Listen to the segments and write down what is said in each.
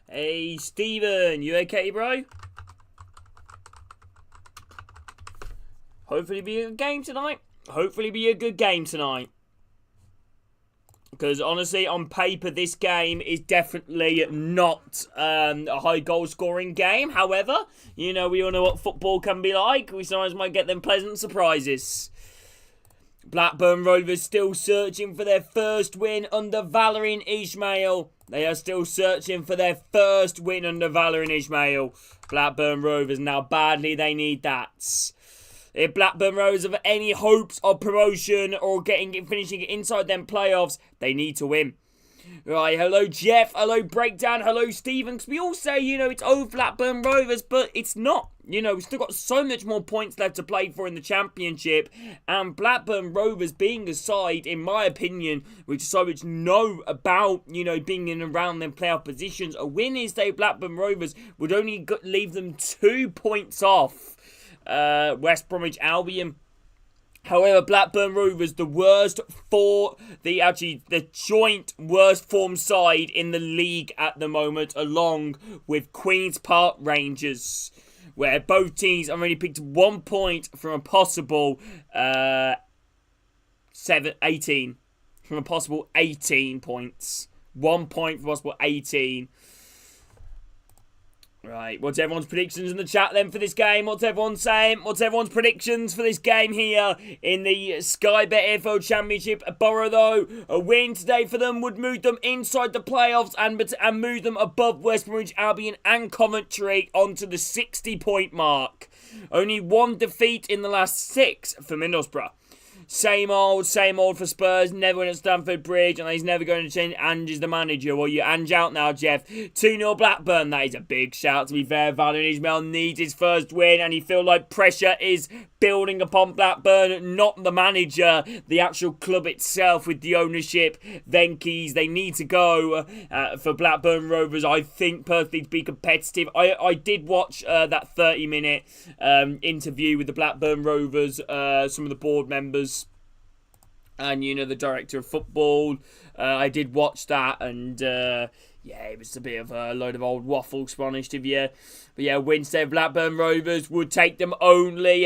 Hey, Steven, you okay, bro? Hopefully be a good game tonight. Because honestly, on paper, this game is definitely not a high goal scoring game. However, we all know what football can be like. We sometimes might get them pleasant surprises. Blackburn Rovers still searching for their first win under Valérien Ismaël. They are still searching for their first win under Valérien Ismaël. Blackburn Rovers, now badly they need that. If Blackburn Rovers have any hopes of promotion or finishing inside them playoffs, they need to win. Right, hello Jeff, hello Breakdown, hello Stephen. Because we all say, it's over Blackburn Rovers, but it's not. We've still got so much more points left to play for in the Championship. And Blackburn Rovers being a side, in my opinion, which so much know about, being in and around them playoff positions. A win is that Blackburn Rovers would only leave them 2 points off West Bromwich Albion. However, Blackburn Rovers, the joint worst form side in the league at the moment, along with Queen's Park Rangers, where both teams have only picked 1 point from a possible 18. From a possible 18 points. 1 point from possible 18. Right, what's everyone's predictions in the chat then for this game? What's everyone saying? What's everyone's predictions for this game here in the Sky Bet AFL Championship? Borough, though, a win today for them would move them inside the playoffs and move them above West Bromwich Albion and Coventry onto the 60-point mark. Only one defeat in the last 6 for Middlesbrough. Same old for Spurs. Never win at Stamford Bridge, and he's never going to change. Ange is the manager. Well, you Ange out now, Jeff. 2-0 Blackburn. That is a big shout, to be fair. Valérien Ismaël needs his first win, and he feels like pressure is building upon Blackburn, not the manager, the actual club itself with the ownership. Venky's, they need to go for Blackburn Rovers, I think, personally, to be competitive. I did watch that 30-minute interview with the Blackburn Rovers, some of the board members, and the director of football. I did watch that, and it was a bit of a load of old waffle, to be honest with you. But yeah, Wednesday Blackburn Rovers would take them only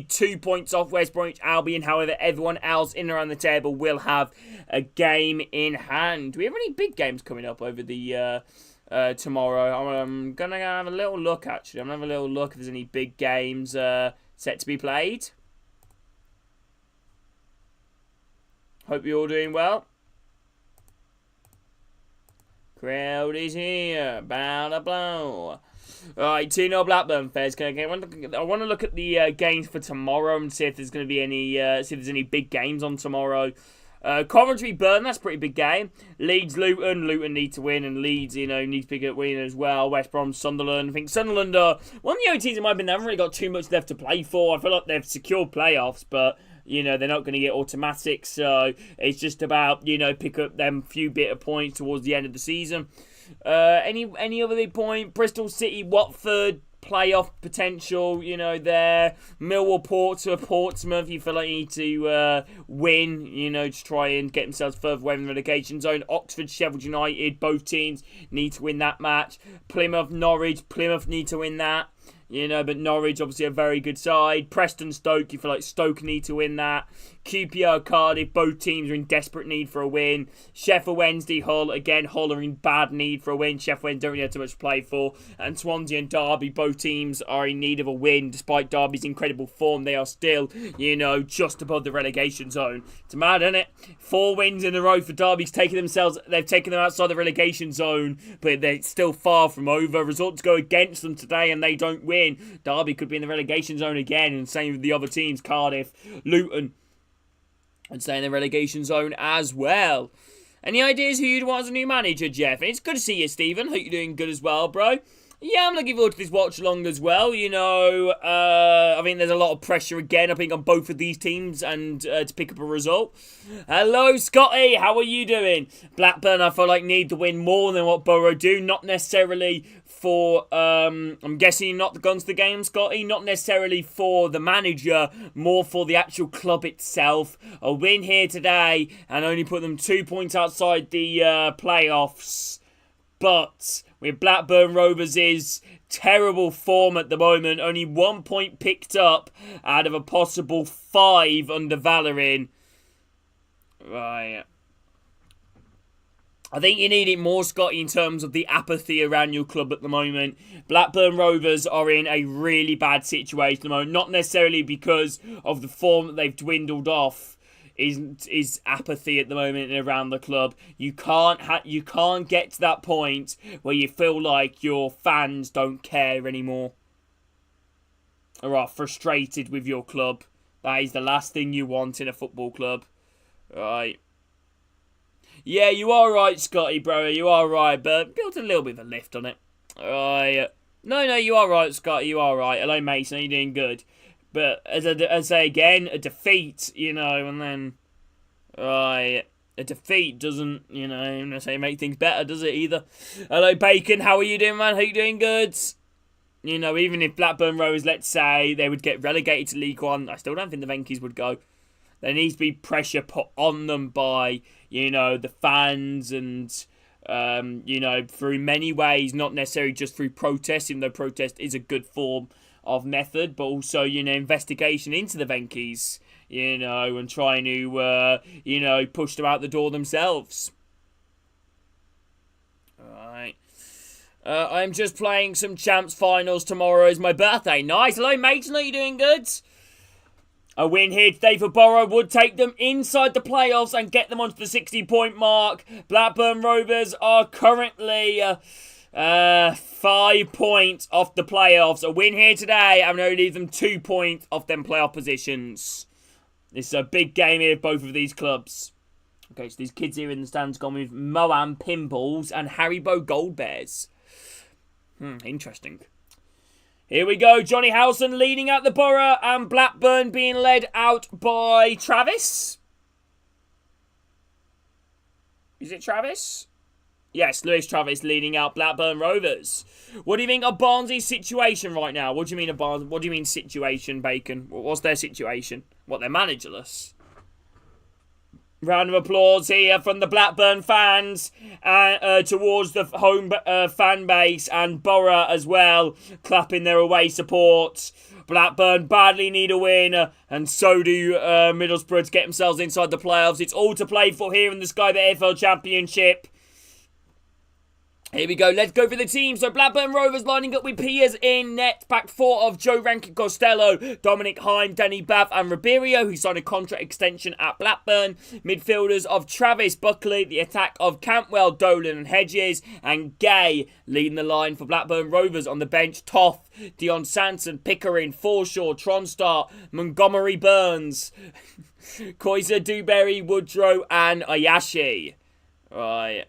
2 points off West Bromwich Albion. However, everyone else in and around the table will have a game in hand. Do we have any big games coming up over the tomorrow? I'm gonna have a little look. Actually, I'm gonna have a little look if there's any big games set to be played. Hope you're all doing well. Crowd is here. Bow to blow. Alright, 2-0 Blackburn fans. I want to look at the games for tomorrow and see if there's going to be any see if there's any big games on tomorrow. Coventry Burn, that's a pretty big game. Leeds Luton need to win, and Leeds, need to pick up win as well. West Brom Sunderland. I think Sunderland are one of the only teams in my opinion, they haven't really got too much left to play for. I feel like they've secured playoffs, but they're not going to get automatic, so it's just about, pick up them few bit of points towards the end of the season. Any other big point? Bristol City, Watford, playoff potential, there. Millwall, Portsmouth, you feel like you need to win, to try and get themselves further away from the relegation zone. Oxford, Sheffield United, both teams need to win that match. Plymouth, Norwich, Plymouth need to win that. But Norwich, obviously a very good side. Preston, Stoke, you feel like Stoke need to win that. QPR, Cardiff, both teams are in desperate need for a win. Sheffield Wednesday, Hull, again, Hull are in bad need for a win. Sheffield Wednesday don't really have too much to play for. And Swansea and Derby, both teams are in need of a win. Despite Derby's incredible form, they are still, just above the relegation zone. It's mad, isn't it? 4 wins in a row for Derby. They've taken them outside the relegation zone, but they're still far from over. Results go against them today and they don't win. Derby could be in the relegation zone again, and same with the other teams, Cardiff, Luton, and stay in the relegation zone as well. Any ideas who you'd want as a new manager, Jeff? And it's good to see you, Stephen. Hope you're doing good as well, bro. Yeah, I'm looking forward to this watch along as well. I think there's a lot of pressure again, I think, on both of these teams and to pick up a result. Hello, Scotty. How are you doing? Blackburn, I feel like, need to win more than what Borough do. Not necessarily for, I'm guessing not the guns to the game, Scotty. Not necessarily for the manager, more for the actual club itself. A win here today and only put them 2 points outside the playoffs. But with Blackburn Rovers' terrible form at the moment, only 1 point picked up out of a possible 5 under Valorant. Right. I think you need it more, Scotty, in terms of the apathy around your club at the moment. Blackburn Rovers are in a really bad situation at the moment. Not necessarily because of the form that they've dwindled off. Is apathy at the moment around the club. You can't get to that point where you feel like your fans don't care anymore. Or are frustrated with your club. That is the last thing you want in a football club. Right. Yeah, you are right, Scotty, bro. You are right, but build a little bit of a lift on it. Right. No, you are right, Scotty. You are right. Hello, Mason. You're doing good. But as I say again, a defeat, and then, right, a defeat doesn't, make things better, does it either? Hello, Bacon. How are you doing, man? How you doing? Good. Even if Blackburn Rovers, let's say, they would get relegated to League One, I still don't think the Venkies would go. There needs to be pressure put on them by, the fans and, through many ways, not necessarily just through protest, even though protest is a good form of method, but also, investigation into the Venkies, and trying to, push them out the door themselves. Alright. I'm just playing some Champs Finals. Tomorrow is my birthday. Nice. Hello, mates. Are you doing good? A win here today for Borough would take them inside the playoffs and get them onto the 60-point mark. Blackburn Rovers are currently 5 points off the playoffs. A win here today and only leave them 2 points off them playoff positions. This is a big game here, both of these clubs. Okay, so these kids here in the stands gone with Moam Pinballs and Haribo Gold Bears. Interesting. Here we go. Johnny Howson leading out the Borough and Blackburn being led out by Travis. Is it Travis? Yes, Lewis Travis leading out Blackburn Rovers. What do you think of Barnsley's situation right now? What do you mean of Barnsley? What do you mean situation, Bacon? What's their situation? What, they're managerless? Round of applause here from the Blackburn fans towards the home fan base and Borough as well, clapping their away support. Blackburn badly need a win, and so do Middlesbrough to get themselves inside the playoffs. It's all to play for here in the Sky Bet AFL Championship. Here we go. Let's go for the team. So Blackburn Rovers lining up with Piers in net. Back four of Joe Rankin Costello, Dominic Heim, Danny Bath and Ribeiro, who signed a contract extension at Blackburn. Midfielders of Travis Buckley. The attack of Cantwell, Dolan and Hedges. And Gay leading the line for Blackburn Rovers. On the bench, Toff, Dion Sanson, Pickering, Forshaw, Tronstar, Montgomery Burns, Koiser, Dewberry, Woodrow and Ayashi. Right.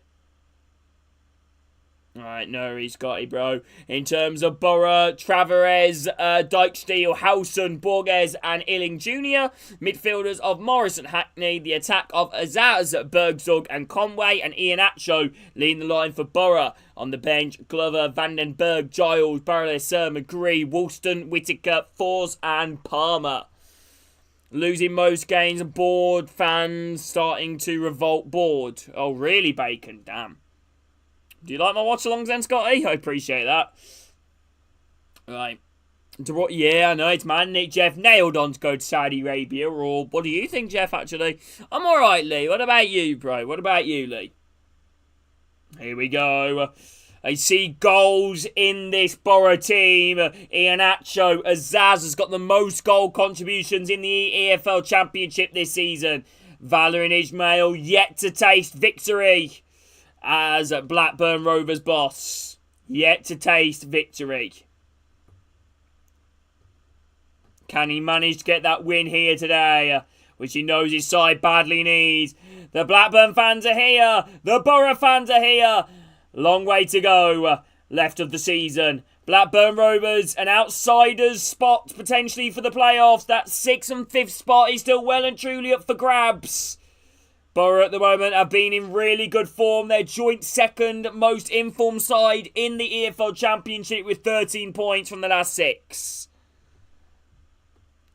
Alright, no, he's got it, bro. In terms of Borough, Travarez, Dykesteel, Howson, Borges and Illing Jr. Midfielders of Morris and Hackney. The attack of Azaz, Bergzug and Conway. And Ian Atcho leading the line for Borough. On the bench, Glover, Vandenberg, Giles, Barrelser, McGree, Woolston, Whittaker, Force and Palmer. Losing most games, bored fans starting to revolt bored. Oh, really, Bacon? Damn. Do you like my watch-alongs then, Scotty? I appreciate that. Right. Yeah, I know, it's man. Nick Jeff nailed on to go to Saudi Arabia. Or what do you think, Jeff, actually? I'm alright, Lee. What about you, bro? What about you, Lee? Here we go. I see goals in this Borough team. Ian Atcho, Azaz has got the most goal contributions in the EFL Championship this season. Valorant Ismail yet to taste victory as Blackburn Rovers boss. Yet to taste victory. Can he manage to get that win here today, which he knows his side badly needs? The Blackburn fans are here. The Borough fans are here. Long way to go left of the season. Blackburn Rovers, an outsider's spot potentially for the playoffs. That 6th and 5th spot is still well and truly up for grabs. Borough at the moment have been in really good form. They're joint second most informed side in the EFL Championship with 13 points from the last 6.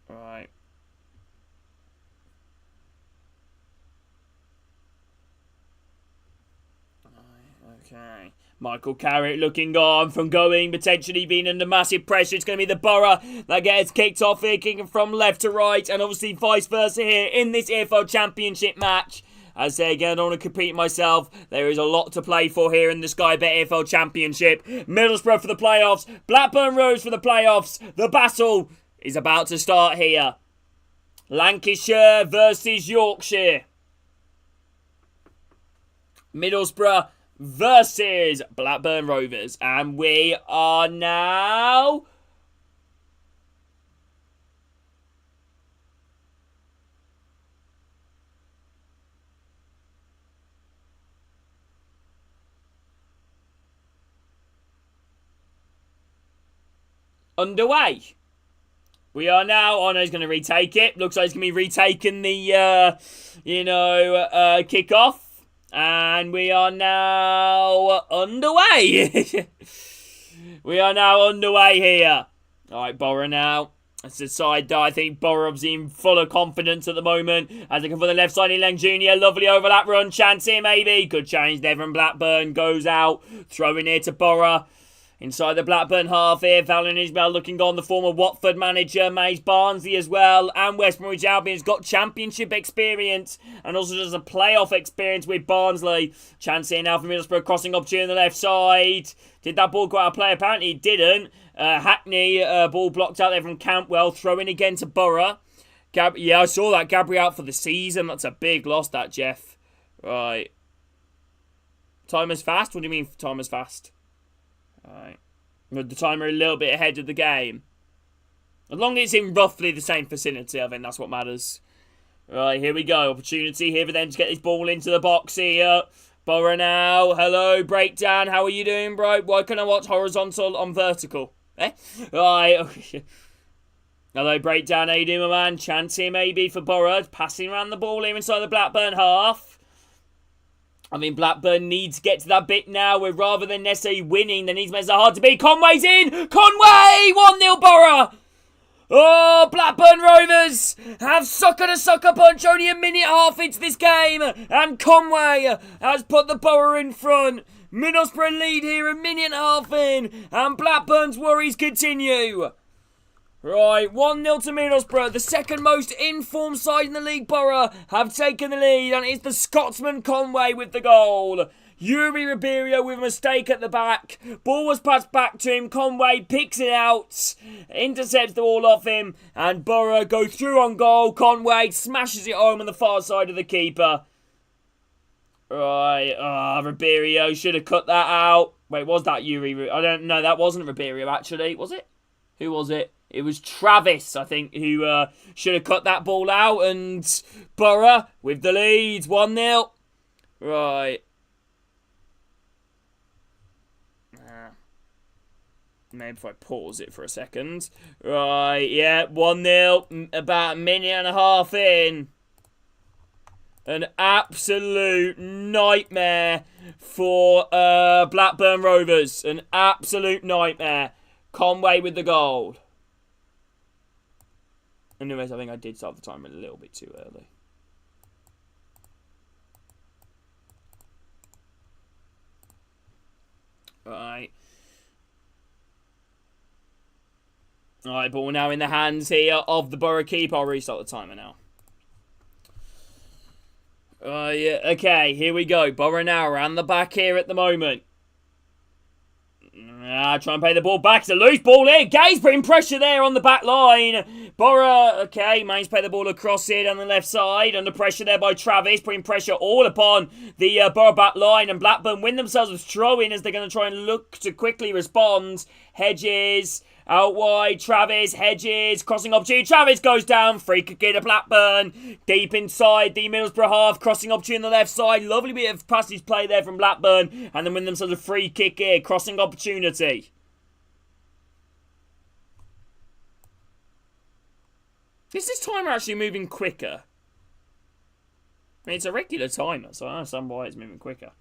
Right. Okay. Michael Carrick looking on from going, potentially being under massive pressure. It's going to be the Borough that gets kicked off here, kicking from left to right, and obviously vice versa here in this EFL Championship match. As I say again, I don't want to compete myself. There is a lot to play for here in the Sky Bet EFL Championship. Middlesbrough for the playoffs. Blackburn Rovers for the playoffs. The battle is about to start here. Lancashire versus Yorkshire. Middlesbrough versus Blackburn Rovers. And we are now underway. We are now on. He's going to retake it. Looks like he's going to be retaking the, kickoff. And we are now underway. We are now underway here. All right, Borough now. It's a side that I think Borough's in full of confidence at the moment. As they come for the left side, Lang Jr. Lovely overlap run. Chance here, maybe. Good change there from Blackburn. Goes out. Throwing here to Borough. Inside the Blackburn half here, Fallon Isbell looking on, the former Watford manager, Mace Barnsley as well, and West Bromwich Albion's got championship experience, and also does a playoff experience with Barnsley. Chance here now for Middlesbrough, crossing opportunity on the left side. Did that ball go out of play? Apparently it didn't. Hackney, ball blocked out there from Campwell, throwing again to Borough. Yeah, I saw that. Gabri out for the season. That's a big loss, that, Jeff. Right. Time is fast? What do you mean time is fast? Right. The timer a little bit ahead of the game. As long as it's in roughly the same vicinity, I think that's what matters. Right, here we go. Opportunity here for them to get this ball into the box here. Borough now. Hello, Breakdown. How are you doing, bro? Why can't I watch horizontal on vertical? Right. Hello, Breakdown. How you doing, my man? Chance here maybe for Borough. Passing around the ball here inside the Blackburn half. I mean, Blackburn needs to get to that bit now where rather than necessarily winning, they need to make it hard to beat. Conway's in! Conway! 1-0 Borough! Oh, Blackburn Rovers have suckered a sucker punch only a minute half into this game. And Conway has put the Borough in front. Middlesbrough lead here a minute and a half in. And Blackburn's worries continue. Right, 1-0 to Middlesbrough. The second most informed side in the league, Borough, have taken the lead. And it's the Scotsman Conway with the goal. Yuri Ribeiro with a mistake at the back. Ball was passed back to him. Conway picks it out. Intercepts the ball off him. And Borough go through on goal. Conway smashes it home on the far side of the keeper. Right, Ribeiro should have cut that out. Wait, was that Yuri? I don't know. That wasn't Ribeiro, actually. Was it? Who was it? It was Travis, I think, who should have cut that ball out. And Borough with the lead. 1-0. Right. Maybe if I pause it for a second. Right, yeah, 1-0. About a minute and a half in. An absolute nightmare for Blackburn Rovers. An absolute nightmare. Conway with the goal. Anyways, I think I did start the timer a little bit too early. Right. Alright, ball now in the hands here of the Borough keeper. I'll restart the timer now. Yeah, okay, here we go. Borough now around the back here at the moment. Try and play the ball back. It's a loose ball here. Gay's putting pressure there on the back line. Borough, okay, managed to play the ball across here on the left side. Under pressure there by Travis. Putting pressure all upon the Borough back line. And Blackburn win themselves a throw-in as they're going to try and look to quickly respond. Hedges out wide. Travis, Hedges, crossing opportunity. Travis goes down. Free kick to Blackburn. Deep inside the Middlesbrough half. Crossing opportunity on the left side. Lovely bit of passage play there from Blackburn. And then win themselves a free kick here. Crossing opportunity. Is this timer actually moving quicker? mean, it's a regular timer, so I don't understand why it's moving quicker.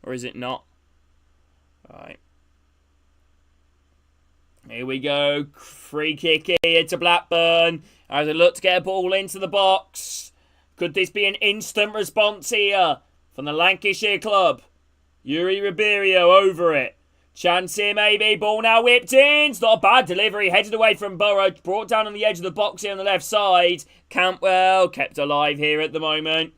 Or is it not? Alright. Here we go. Free kick here to Blackburn. As they look to get a ball into the box. Could this be an instant response here from the Lancashire club? Yuri Ribeiro over it. Chance here maybe. Ball now whipped in. It's not a bad delivery. Headed away from Borough. Brought down on the edge of the box here on the left side. Cantwell kept alive here at the moment.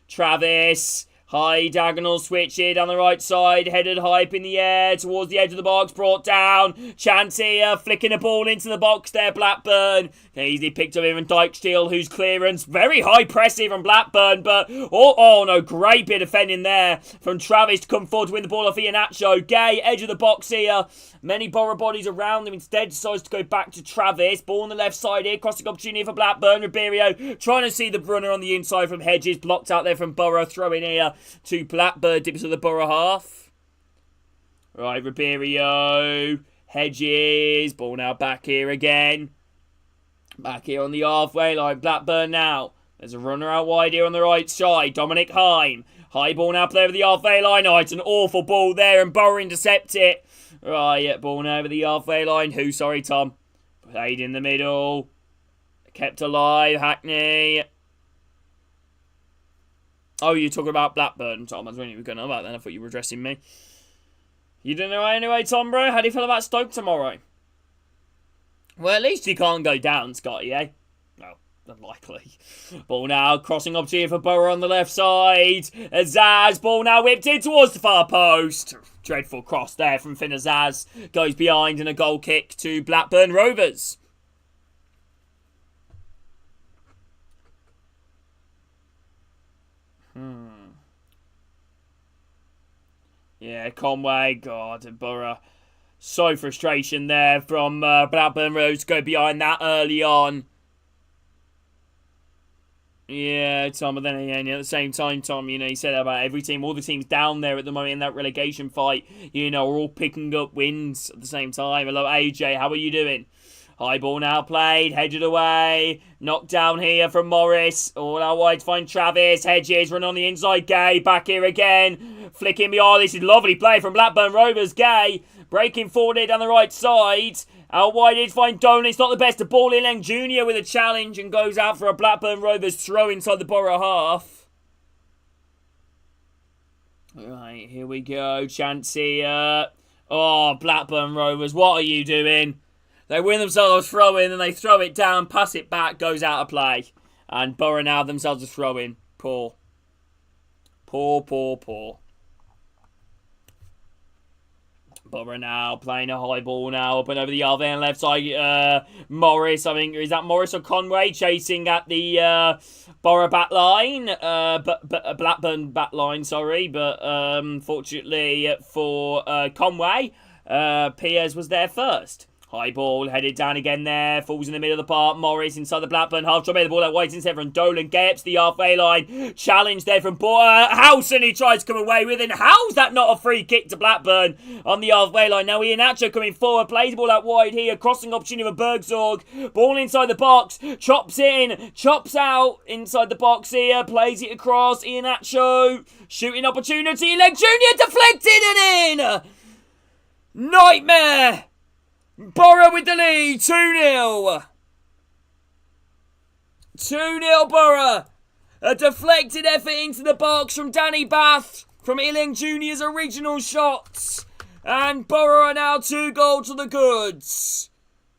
Travis. High diagonal switch here down the right side. Headed high up in the air towards the edge of the box. Brought down. Chance here. Flicking a ball into the box there. Blackburn. Easily picked up even Dijksteel, whose clearance. Very high press here from Blackburn. But, oh no. Great bit of defending there from Travis to come forward to win the ball off Iheanacho. Gay, edge of the box here. Many Borough bodies around him. Instead decides to go back to Travis. Ball on the left side here. Crossing opportunity for Blackburn. Ribeiro trying to see the runner on the inside from Hedges. Blocked out there from Borough. Throwing here to Blackburn. Dips to the Borough half. Right, Ribeiro. Hedges. Ball now back here again. Back here on the halfway line. Blackburn now. There's a runner out wide here on the right side. Dominic Heim. High ball now play over the halfway line. Oh, it's an awful ball there and Borough intercept it. Right, ball now over the halfway line. Who? Sorry, Tom. Played in the middle. Kept alive. Hackney. Oh, you're talking about Blackburn, Tom. I was wondering you were going on about that. I thought you were addressing me. You don't know anyway, Tom, bro? How do you feel about Stoke tomorrow? Well, at least you can't go down, Scotty, eh? No, unlikely. Ball now, crossing opportunity for Borough on the left side. Azaz, ball now whipped in towards the far post. Dreadful cross there from Finn Azaz. Goes behind and a goal kick to Blackburn Rovers. Yeah, Conway, God, Borough. So frustration there from Blackburn Rovers to go behind that early on. Yeah, Tom, but then again, at the same time, Tom, you said about every team, all the teams down there at the moment in that relegation fight, are all picking up wins at the same time. Hello, AJ, how are you doing? High ball now played, headed away, knocked down here from Morris, all out wide to find Travis, Hedges, run on the inside, Gay, back here again, flicking me, oh, this is lovely play from Blackburn Rovers, Gay, breaking forward here down the right side, out wide here to find Dolan, it's not the best, to ball in, Leng Jr. with a challenge and goes out for a Blackburn Rovers throw inside the Borough half. Right, here we go, chance here, oh, Blackburn Rovers, what are you doing? They win themselves a throw-in and they throw it down, pass it back, goes out of play. And Borough now themselves a throw-in. Poor. Poor. Borough now playing a high ball now, up and over the other end left side. Morris, I think, is that Morris or Conway chasing at the Borough back line? But Blackburn back line, sorry. But fortunately for Conway, Piers was there first. High ball, headed down again there, falls in the middle of the park, Morris inside the Blackburn half, trying to make the ball out wide instead from Dolan, gets the halfway line, challenge there from House, and he tries to come away with it. How's that not a free kick to Blackburn on the halfway line? Now Iheanacho coming forward, plays the ball out wide here, crossing opportunity for Bergzorg, ball inside the box, chops in, chops out, inside the box here, plays it across, Iheanacho, shooting opportunity, Leg Jr. deflected and in! Nightmare! Borough with the lead, 2-0. 2-0 Borough. A deflected effort into the box from Danny Bath from Iling Jr.'s original shots. And Borough are now 2 goals to the goods.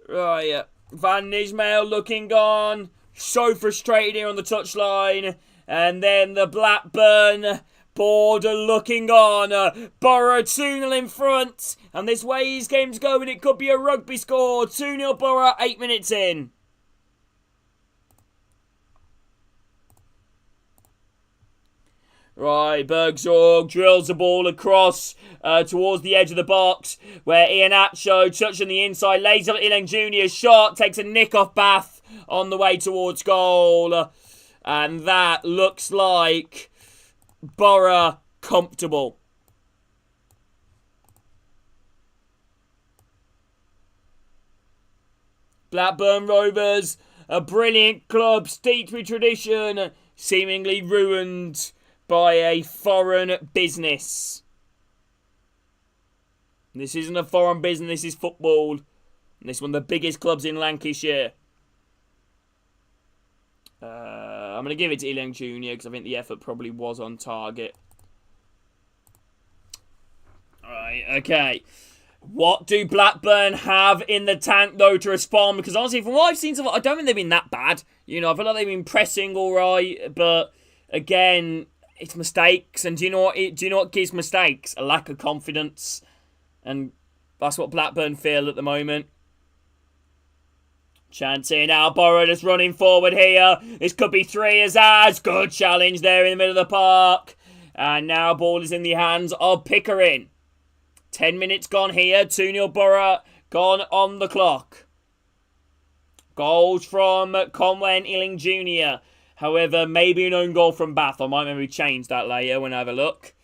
Right, Van Nismail looking gone. So frustrated here on the touchline. And then the Blackburn Border looking on. Borough 2-0 in front. And this way these games go, and it could be a rugby score. 2-0 Borough, 8 minutes in. Right, Bergzorg drills the ball across towards the edge of the box, where Iheanacho, touching the inside, lays up Ilang Jr.'s shot, takes a nick off Bath on the way towards goal. And that looks like Borough comfortable. Blackburn Rovers, a brilliant club steeped with tradition, seemingly ruined by a foreign business. This isn't a foreign business, this is football. And this is one of the biggest clubs in Lancashire. I'm going to give it to Ealing Junior because I think the effort probably was on target. Alright, okay. What do Blackburn have in the tank, though, to respond? Because honestly, from what I've seen so far, I don't think they've been that bad. You know, I feel like they've been pressing all right, but again, it's mistakes. And do you know what gives mistakes? A lack of confidence. And that's what Blackburn feel at the moment. Chance here now. Borough just running forward here. This could be 3 as good challenge there in the middle of the park. And now ball is in the hands of Pickering. 10 minutes gone here. 2-0 Borough gone on the clock. Goals from Conway and Ealing Jr. However, maybe an own goal from Bath. I might maybe change that later when I have a look.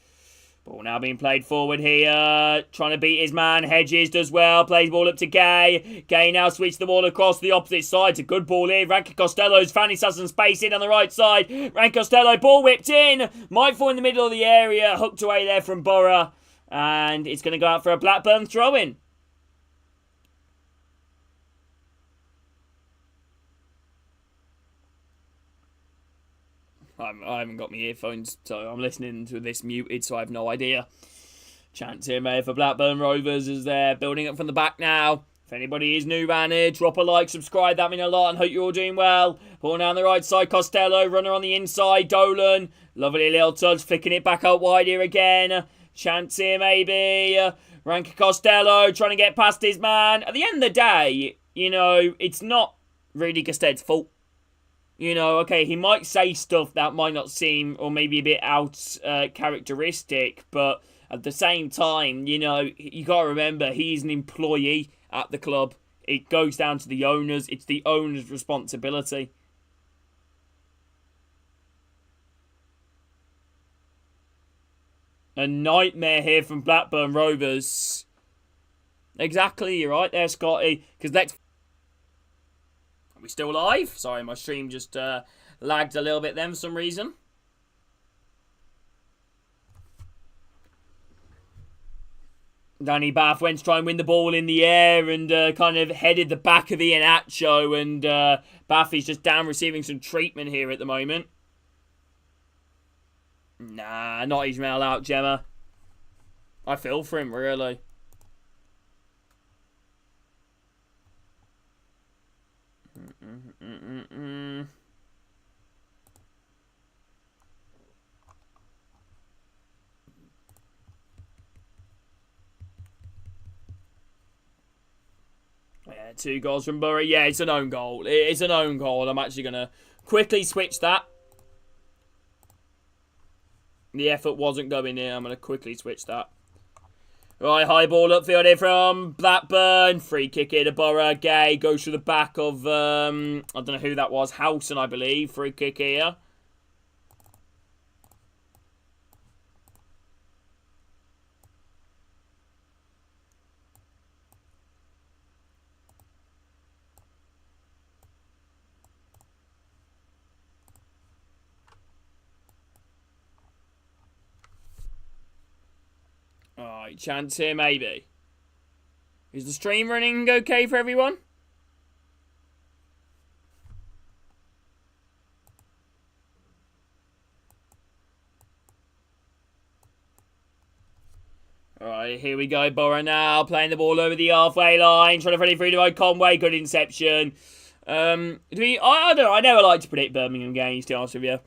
Ball now being played forward here. Trying to beat his man. Hedges does well. Plays ball up to Gay. Gay now switches the ball across the opposite side. It's a good ball here. Rankin Costello's found himself some space in on the right side. Rankin Costello, ball whipped in. Might fall in the middle of the area. Hooked away there from Borough. And it's going to go out for a Blackburn throw-in. I haven't got my earphones, so I'm listening to this muted, so I have no idea. Chance here, mate, for Blackburn Rovers as they're building up from the back now. If anybody is new around here, drop a like, subscribe, that means a lot, and hope you're all doing well. Ball down the right side, Costello, runner on the inside, Dolan. Lovely little touch, flicking it back out wide here again. Chance here, maybe. Rankin Costello trying to get past his man. At the end of the day, you know, it's not really Gusted's fault. You know, okay, he might say stuff that might not seem, or maybe a bit out characteristic, but at the same time, you know, you got to remember, he's an employee at the club. It goes down to the owners. It's the owner's responsibility. A nightmare here from Blackburn Rovers. Exactly, you're right there, Scotty. Because next... Are we still live? Sorry, my stream just lagged a little bit then for some reason. Danny Bath went to try and win the ball in the air and kind of headed the back of Iheanacho. And Bath is just down receiving some treatment here at the moment. Nah, not Ismail out, Gemma. I feel for him, really. Yeah, 2 goals from Borough. Yeah, it's an own goal. It's an own goal. I'm actually going to quickly switch that. The effort wasn't going in. I'm going to quickly switch that. Right, high ball upfield here from Blackburn. Free kick here to Borough. Gay goes to the back of, I don't know who that was. Howson, I believe. Free kick here. Alright, chance here maybe. Is the stream running okay for everyone? Alright, here we go. Borough now playing the ball over the halfway line. Trying to run it through to Conway. Good inception. I don't know. I never like to predict Birmingham games, to be honest with you.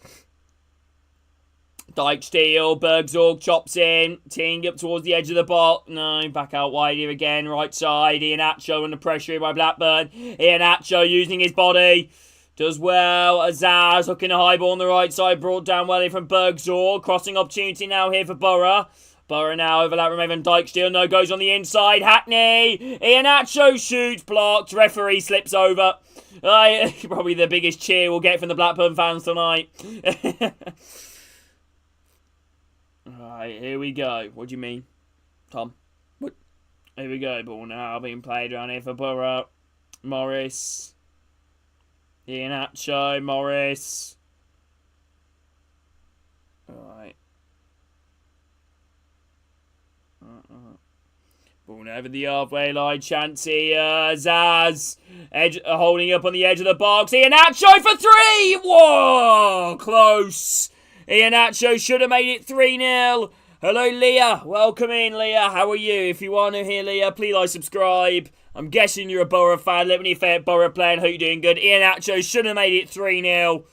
Dyke Steele, Bergzorg chops in, teeing up towards the edge of the box. No, back out wide here again, right side. Iheanacho under pressure here by Blackburn. Iheanacho using his body. Does well. Azaz hooking a high ball on the right side, brought down well here from Bergzorg. Crossing opportunity now here for Borough. Borough now overlap from Dyke Steele. No, goes on the inside. Hackney. Iheanacho shoots, blocked. Referee slips over. Probably the biggest cheer we'll get from the Blackburn fans tonight. Alright, here we go. What do you mean, Tom? What? Here we go. Ball now being played around here for Borough. Morris. Iheanacho. Morris. Alright. Ball over the halfway line. Chance here. Zaz. Holding up on the edge of the box. Iheanacho for 3! Whoa! Close. Iheanacho should have made it 3-0. Hello, Leah. Welcome in, Leah. How are you? If you are new here, Leah, please like, subscribe. I'm guessing you're a Borough fan. Let me know if you're a Borough player. Hope you're doing good. Iheanacho should have made it 3-0.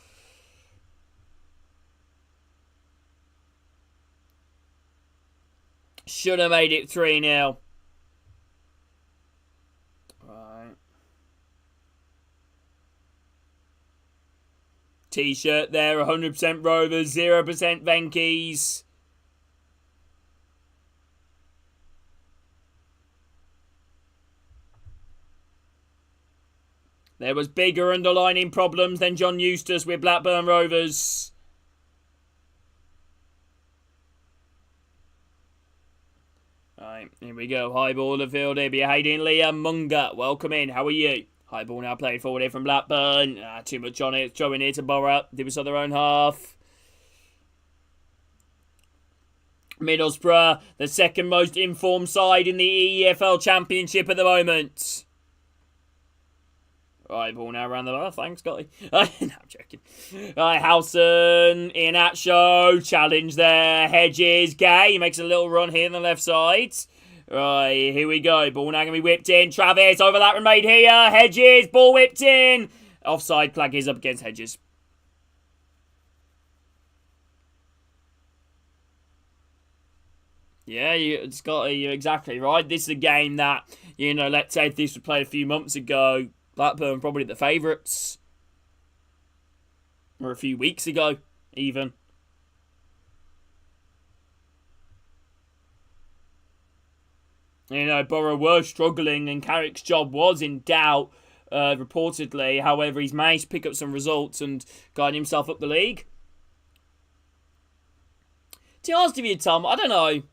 Should have made it 3-0. Right. T-shirt there. 100% Rovers. 0% Venkies. There was bigger underlining problems than John Eustace with Blackburn Rovers. Right, here we go. High ball the field here. Be Hayden Leah Munga. Welcome in. How are you? High ball now played forward here from Blackburn. Too much on it. Throwing here to Borough. Did this on their own half. Middlesbrough, the second most informed side in the EFL Championship at the moment. Right, ball now around the bar. Thanks, Scotty. No, I'm joking. Right, Howson, Iheanacho, challenge there. Hedges, Gay, he makes a little run here on the left side. Right, here we go. Ball now going to be whipped in. Travis, overlap made here. Hedges, ball whipped in. Offside, flag is up against Hedges. Yeah, Scotty, you're exactly right. This is a game that, let's say if this was played a few months ago, Blackburn probably the favourites. Or a few weeks ago, even. Borough were struggling and Carrick's job was in doubt, reportedly. However, he's managed to pick up some results and guide himself up the league. To be honest with you, Tom, I don't know.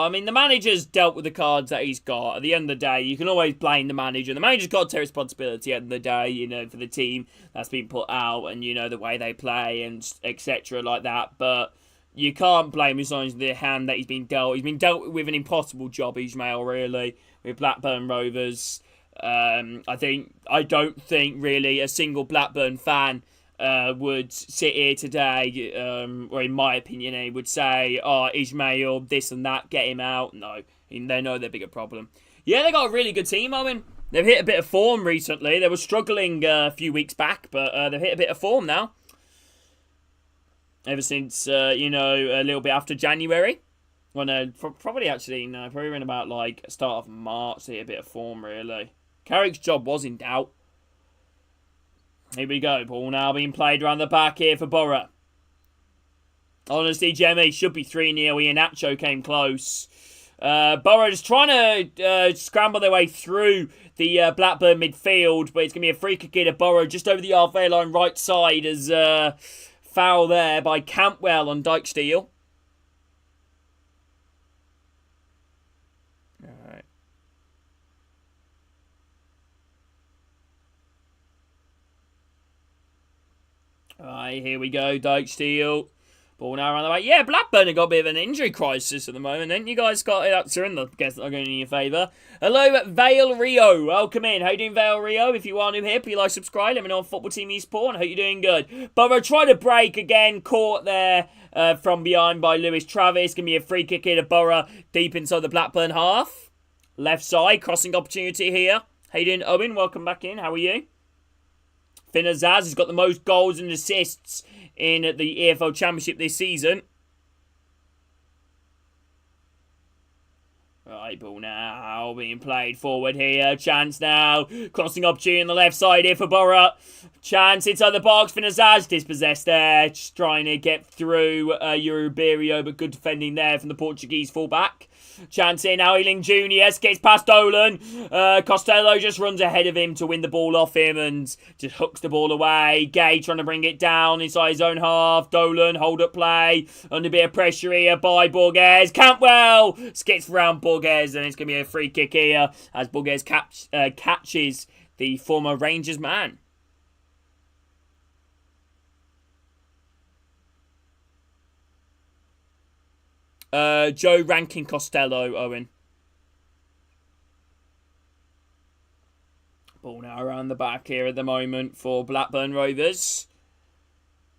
I mean, the manager's dealt with the cards that he's got. At the end of the day, you can always blame the manager. The manager's got to take responsibility at the end of the day, for the team that's been put out and, the way they play and etc. like that. But you can't blame him on the hand that he's been dealt. He's been dealt with an impossible job, Ismail, really, with Blackburn Rovers. I don't think, really, a single Blackburn fan would sit here today, or in my opinion, he would say, Ismail, this and that, get him out. No, they know their bigger problem. Yeah, they got a really good team, Owen. They've hit a bit of form recently. They were struggling a few weeks back, but they've hit a bit of form now. Ever since, a little bit after January. Well, no, probably in about, start of March, they hit a bit of form, really. Carrick's job was in doubt. Here we go. Ball now being played around the back here for Borough. Honestly, Jemmy, should be 3-0. Iheanacho came close. Borough just trying to scramble their way through the Blackburn midfield, but it's going to be a free kick here to Borough just over the halfway line right side as foul there by Campbell on Dykesteel. Alright, here we go, Dykesteel. Ball now around the way. Yeah, Blackburn have got a bit of an injury crisis at the moment, then. You guys got that's in the guess that are going in your favour. Hello, Vale Rio. Welcome in. How you doing, Vale Rio? If you are new here, please like, subscribe. Let me know on football team you support. I hope you're doing good. Borough try to break again. Caught there from behind by Lewis Travis. Give me a free kick here to Borough deep inside the Blackburn half. Left side, crossing opportunity here. How you doing, Owen? Welcome back in. How are you? Finazaz has got the most goals and assists in the EFL Championship this season. Right, ball now being played forward here. Chance now. Crossing opportunity on the left side here for Borough. Chance inside the box. Finazaz dispossessed there. Just trying to get through Euruberio, but good defending there from the Portuguese fullback. Chance here now, Ealing Jr. Gets past Dolan. Costello just runs ahead of him to win the ball off him and just hooks the ball away. Gay trying to bring it down inside his own half. Dolan, hold up play. Under a bit of pressure here by Borges. Campbell skips around Borges and it's going to be a free kick here as Borges catches the former Rangers man. Joe Rankin Costello, Owen. Ball now around the back here at the moment for Blackburn Rovers.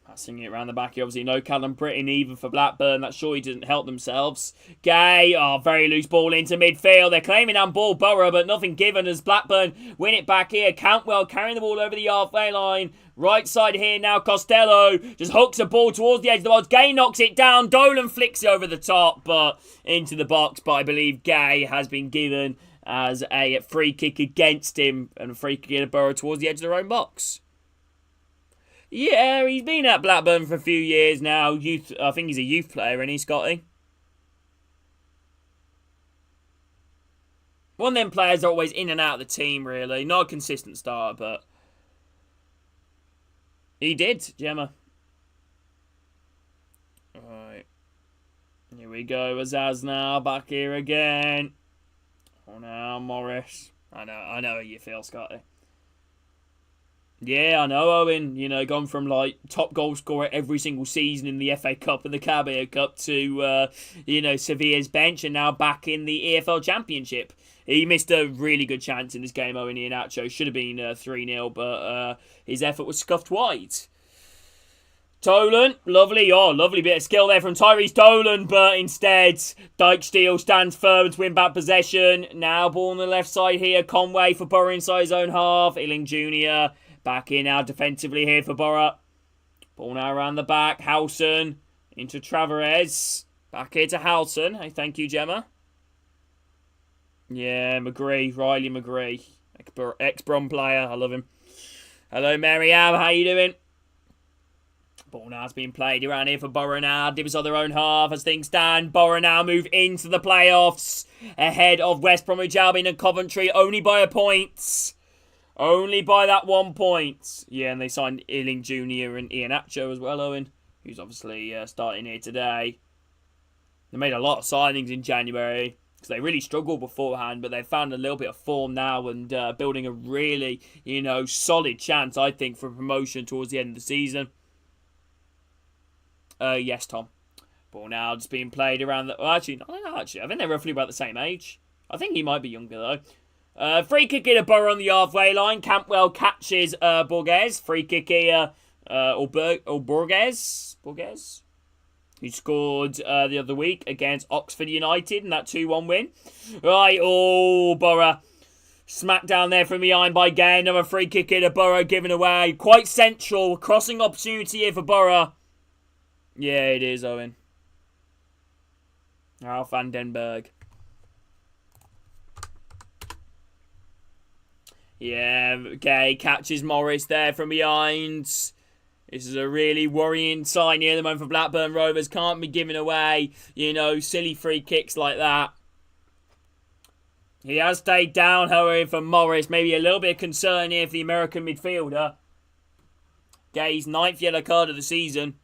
Passing it around the back here. Obviously, no Callum Britton even for Blackburn. That surely didn't help themselves. Gay. Oh, very loose ball into midfield. They're claiming on ball Borough, but nothing given as Blackburn win it back here. Cantwell carrying the ball over the halfway line. Right side here now. Costello just hooks a ball towards the edge of the box. Gay knocks it down. Dolan flicks it over the top, but into the box. But I believe Gay has been given as a free kick against him. And a free kick in Borough towards the edge of their own box. Yeah, he's been at Blackburn for a few years now. Youth, I think he's a youth player, isn't he, Scotty? One of them players that are always in and out of the team, really. Not a consistent starter, but he did, Gemma. Alright. Here we go. Azaz now, back here again. Oh, now, Morris. I know how you feel, Scotty. Yeah, I know, Owen. You know, gone from, like, top goal scorer every single season in the FA Cup and the Carabao Cup to, Sevilla's bench and now back in the EFL Championship. He missed a really good chance in this game, Owen Iheanacho. Should have been 3-0, but his effort was scuffed wide. Dolan, lovely bit of skill there from Tyrese Dolan, but instead, Dykesteel stands firm to win back possession. Now, ball on the left side here. Conway for Borough inside his own half. Illing Jr. back in now defensively here for Borough. Ball now around the back. Howson into Tavares. Back here to Howson. Hey, thank you, Gemma. Yeah, McGree. Riley McGree. Ex-Brom player. I love him. Hello, Mary Ab. How you doing? Ball now has been played around here for Borough now. Dibbs on their own half as things stand. Borough now move into the playoffs. Ahead of West Bromwich Albion and Coventry. Only by a point. Only by that 1 point. Yeah, and they signed Illing Jr. and Iheanacho as well, Owen. Who's obviously starting here today. They made a lot of signings in January. Because they really struggled beforehand. But they've found a little bit of form now. And building a really, solid chance, I think, for promotion towards the end of the season. Yes, Tom. Ball now just being played around the... Well, actually, I think they're roughly about the same age. I think he might be younger, though. Free kick in a Borough on the halfway line. Cantwell catches Borges. Free kick here. Or Borges. Who scored the other week against Oxford United in that 2-1 win. Right, Borough. Smacked down there from behind by Gay. Another free kick in a Borough given away. Quite central. Crossing opportunity here for Borough. Yeah, it is, Owen. Ralph van den Berg. Yeah, Gay catches Morris there from behind. This is a really worrying sign here at the moment for Blackburn Rovers. Can't be giving away, silly free kicks like that. He has stayed down, however, for Morris. Maybe a little bit of concern here for the American midfielder. Gay's 9th yellow card of the season.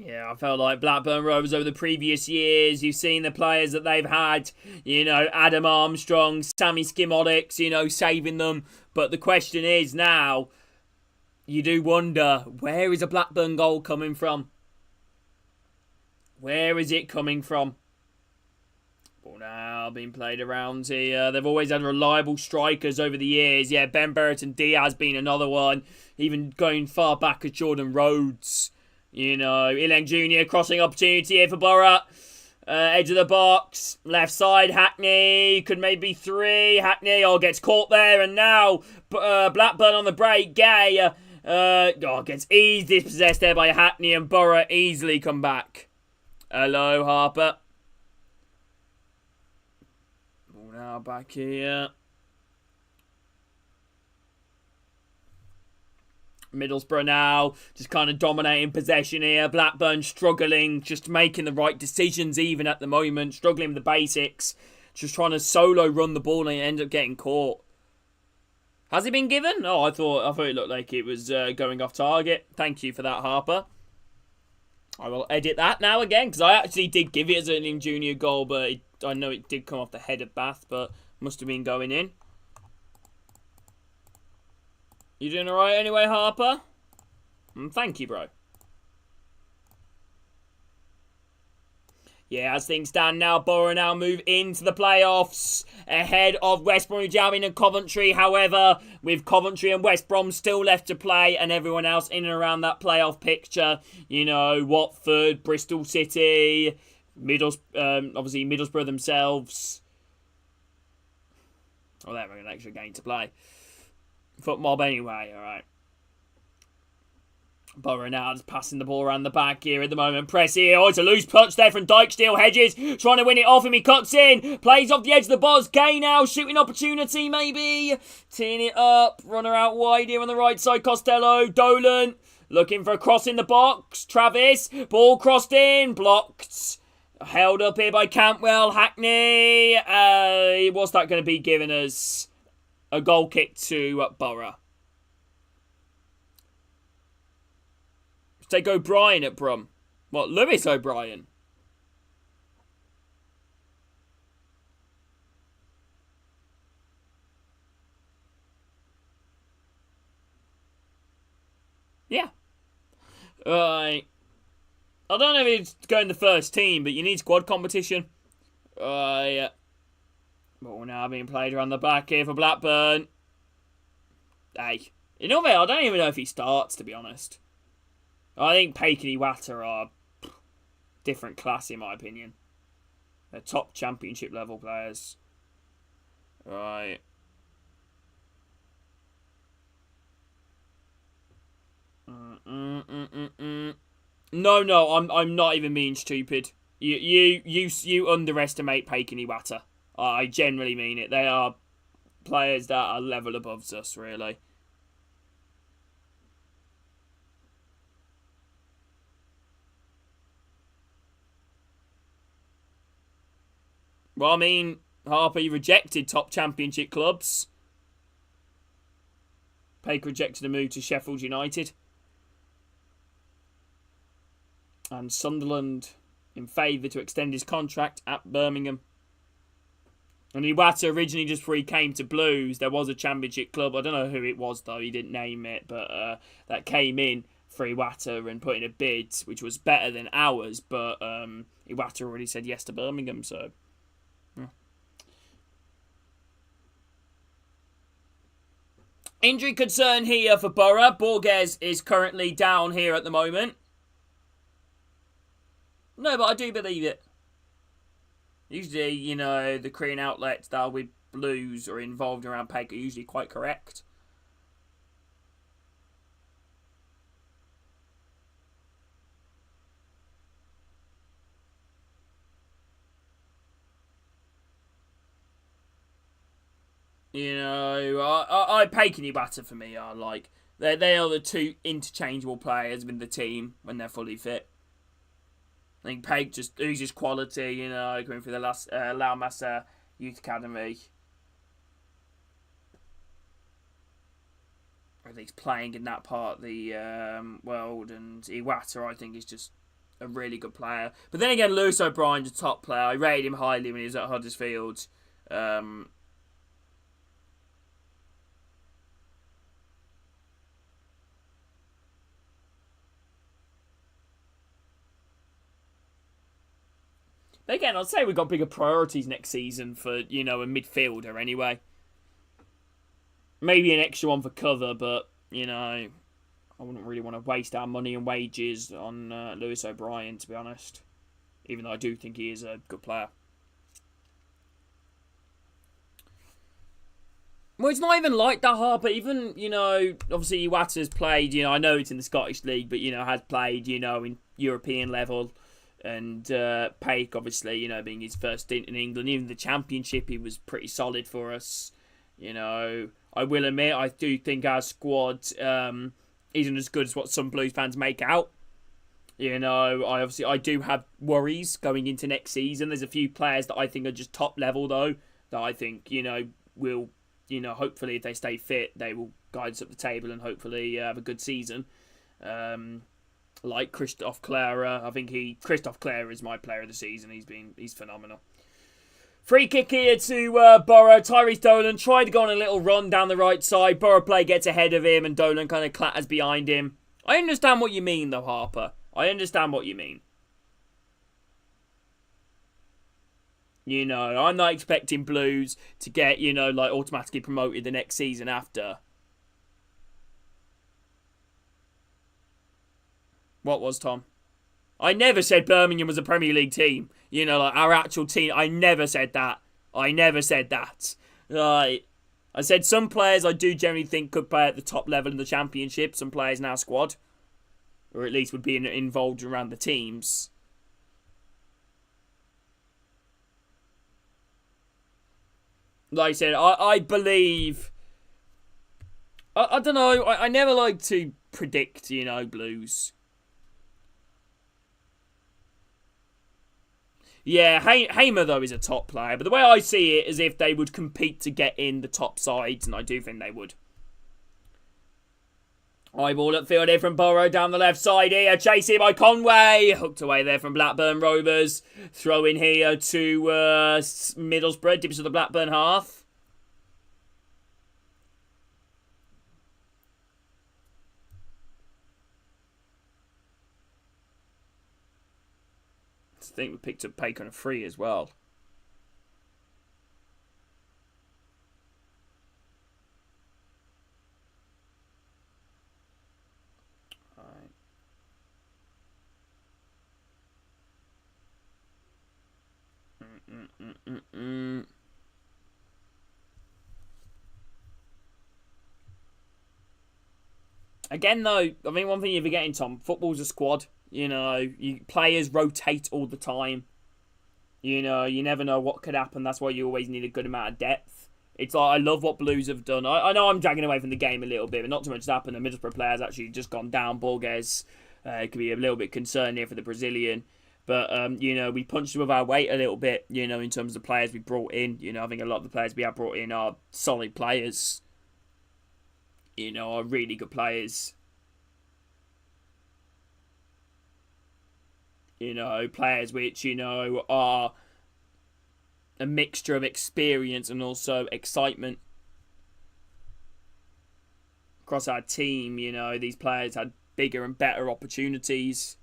Yeah, I felt like Blackburn Rovers over the previous years, you've seen the players that they've had, Adam Armstrong, Sammy Skimotics, saving them. But the question is now, you do wonder, where is a Blackburn goal coming from? Where is it coming from? Ball now being played around here. They've always had reliable strikers over the years. Yeah, Ben Burton Diaz being another one. Even going far back as Jordan Rhodes. Illing Jr. crossing opportunity here for Borough. Edge of the box. Left side, Hackney. Could maybe 3. Hackney, gets caught there. And now, Blackburn on the break. Gay, gets easily dispossessed there by Hackney. And Borough easily come back. Hello, Harper. Ball now back here. Middlesbrough now, just kind of dominating possession here. Blackburn struggling, just making the right decisions even at the moment. Struggling with the basics. Just trying to solo run the ball and end up getting caught. Has it been given? Oh, I thought it looked like it was going off target. Thank you for that, Harper. I will edit that now again, because I actually did give it as an junior goal, but I know it did come off the head of Bath, but must have been going in. You doing alright anyway, Harper? Thank you, bro. Yeah, as things stand now, Borough now move into the playoffs ahead of West Bromwich Albion and Coventry. However, with Coventry and West Brom still left to play and everyone else in and around that playoff picture, you know, Watford, Bristol City, obviously Middlesbrough themselves. Oh, they have an extra game to play. Foot mob anyway, alright. Borough now just passing the ball around the back here at the moment. Press here. Oh, it's a loose touch there from Dykesteel. Hedges trying to win it off him. He cuts in. Plays off the edge of the box. Gay now. Shooting opportunity maybe. Teeing it up. Runner out wide here on the right side. Costello. Dolan. Looking for a cross in the box. Travis. Ball crossed in. Blocked. Held up here by Cantwell. Hackney. What's that going to be giving us? A goal kick to Borough. Take O'Brien at Brum. What, Lewis O'Brien? Yeah. I don't know if he's going the first team, but you need squad competition. Yeah. Ball now being played around the back here for Blackburn. Hey. You know what, I don't even know if he starts, to be honest. I think Paik and Iwata are different class, in my opinion. They're top championship level players. Right. No, I'm not even being stupid. You underestimate Paik and Iwata. I generally mean it. They are players that are level above us, really. Well, I mean, Harper, you rejected top championship clubs. Paik rejected a move to Sheffield United. And Sunderland in favour to extend his contract at Birmingham. And Iwata, originally just before he came to Blues, there was a championship club. I don't know who it was, though. He didn't name it. But that came in for Iwata and put in a bid, which was better than ours. But Iwata already said yes to Birmingham, so... Injury concern here for Borough. Borges is currently down here at the moment. No, but I do believe it. Usually, you know, the Korean outlets that are with Blues or involved around Paik are usually quite correct. You know, Paik and Iwata for me are like they are the two interchangeable players with the team when they're fully fit. I think Paik just oozes quality, you know, going through the last Laumassa Youth Academy. I think he's playing in that part of the world, and Iwata, I think, is just a really good player. But then again, Lewis O'Brien's a top player. I rated him highly when he was at Huddersfield. But again, I'd say we've got bigger priorities next season for, you know, a midfielder anyway. Maybe an extra one for cover, but, you know, I wouldn't really want to waste our money and wages on Lewis O'Brien, to be honest. Even though I do think he is a good player. Well, it's not even like that, Harper. Even, you know, obviously Iwata's played, you know, I know it's in the Scottish League, but, you know, has played, you know, in European level. And Paik, obviously, you know, being his first stint in England, even the Championship, he was pretty solid for us. You know, I will admit, I do think our squad isn't as good as what some Blues fans make out. You know, I do have worries going into next season. There's a few players that I think are just top level, though, that I think, you know, will hopefully if they stay fit, they will guide us up the table and hopefully have a good season. Like Christophe Clara, I think Christophe Clara is my player of the season. He's phenomenal. Free kick here to Borough. Tyrese Dolan tried to go on a little run down the right side. Borough play gets ahead of him and Dolan kind of clatters behind him. I understand what you mean though, Harper. I understand what you mean. I'm not expecting Blues to get, automatically promoted the next season after. What was, Tom? I never said Birmingham was a Premier League team. Our actual team. I never said that. Right. I said some players I do generally think could play at the top level in the Championship. Some players in our squad. Or at least would be involved around the teams. Like I said, I believe... I don't know. I never like to predict, Blues. Yeah, Hamer, though, is a top player. But the way I see it is if they would compete to get in the top sides, and I do think they would. Eyeball upfield here from Borough down the left side here. Chased here by Conway. Hooked away there from Blackburn Rovers. Throw in here to Middlesbrough. Dips to the Blackburn half. I think we picked up Pake on a free as well. Right. Again, though, I mean, one thing you're forgetting, Tom, football's a squad. Players rotate all the time. You never know what could happen. That's why you always need a good amount of depth. It's like, I love what Blues have done. I know I'm dragging away from the game a little bit, but not too much has happened. The Middlesbrough player's actually just gone down. Borges could be a little bit concerned here for the Brazilian. But, we punched above our weight a little bit, in terms of the players we brought in. I think a lot of the players we have brought in are solid players. Are really good players. Players which, are a mixture of experience and also excitement. Across our team, these players had bigger and better opportunities.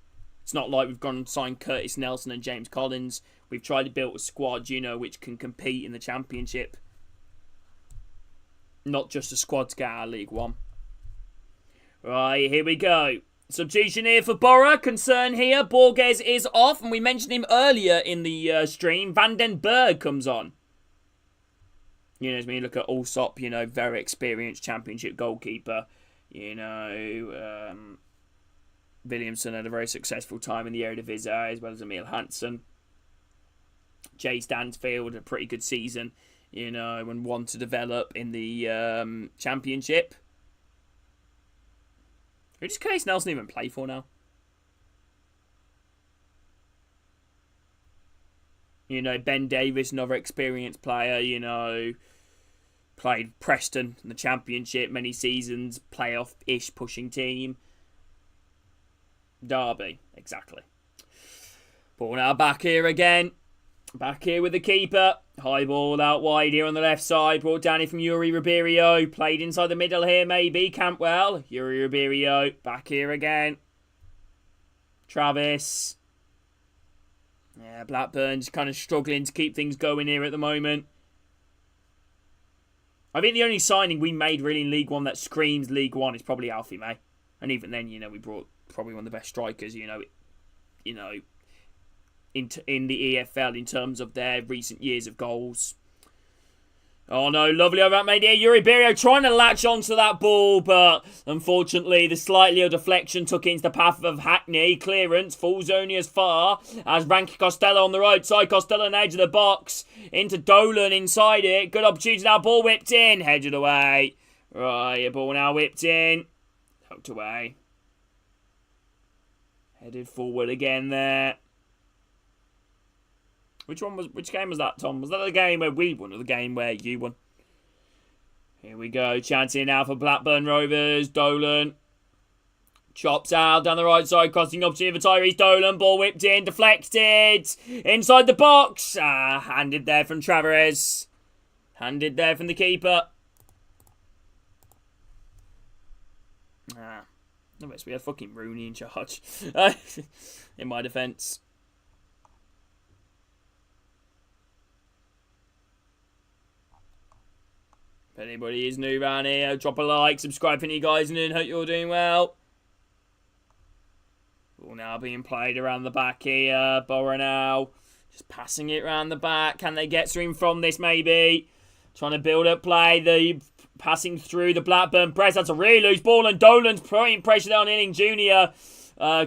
It's not like we've gone and signed Curtis Nelson and James Collins. We've tried to build a squad, which can compete in the Championship. Not just a squad to get out of League One. Right, here we go. Substitution here for Borough. Concern here. Borges is off. And we mentioned him earlier in the stream. Van den Berg comes on. As when you look at Allsop, very experienced Championship goalkeeper. Williamson had a very successful time in the Eredivisie, as well as Emil Hansen. Jay Stansfield had a pretty good season, and one to develop in the Championship. Who does Curtis Nelson even play for now? Ben Davis, another experienced player, played Preston in the Championship many seasons, playoff-ish pushing team. Derby, exactly. Ball now back here again. Back here with the keeper. High ball out wide here on the left side. Brought down here from Yuri Ribeiro. Played inside the middle here, maybe. Campbell. Yuri Ribeiro. Back here again. Travis. Yeah, Blackburn just kind of struggling to keep things going here at the moment. I think the only signing we made really in League One that screams League One is probably Alfie May. And even then, we brought probably one of the best strikers, in the EFL in terms of their recent years of goals. Oh no, lovely over that made here. Yuri Ribeiro trying to latch onto that ball, but unfortunately the slightly of deflection took into the path of Hackney. Clearance falls only as far as Ranky Costello on the right side. Costello on the edge of the box. Into Dolan inside it. Good opportunity now. Ball whipped in. Headed away. Right, ball now whipped in. Hooked away. Headed forward again there. Which game was that, Tom? Was that the game where we won or the game where you won? Here we go. Chance here now for Blackburn Rovers. Dolan. Chops out down the right side. Crossing opportunity for Tyrese Dolan. Ball whipped in. Deflected. Inside the box. Handed there from Tavares. Handed there from the keeper. We had fucking Rooney in charge. In my defence. If anybody is new around here, drop a like, subscribe for you guys, and hope you're doing well. Ball now being played around the back here. Borough now just passing it around the back. Can they get something from this maybe? Trying to build up play. The passing through the Blackburn press. That's a really loose ball, and Dolan's putting pressure down Milling Jr.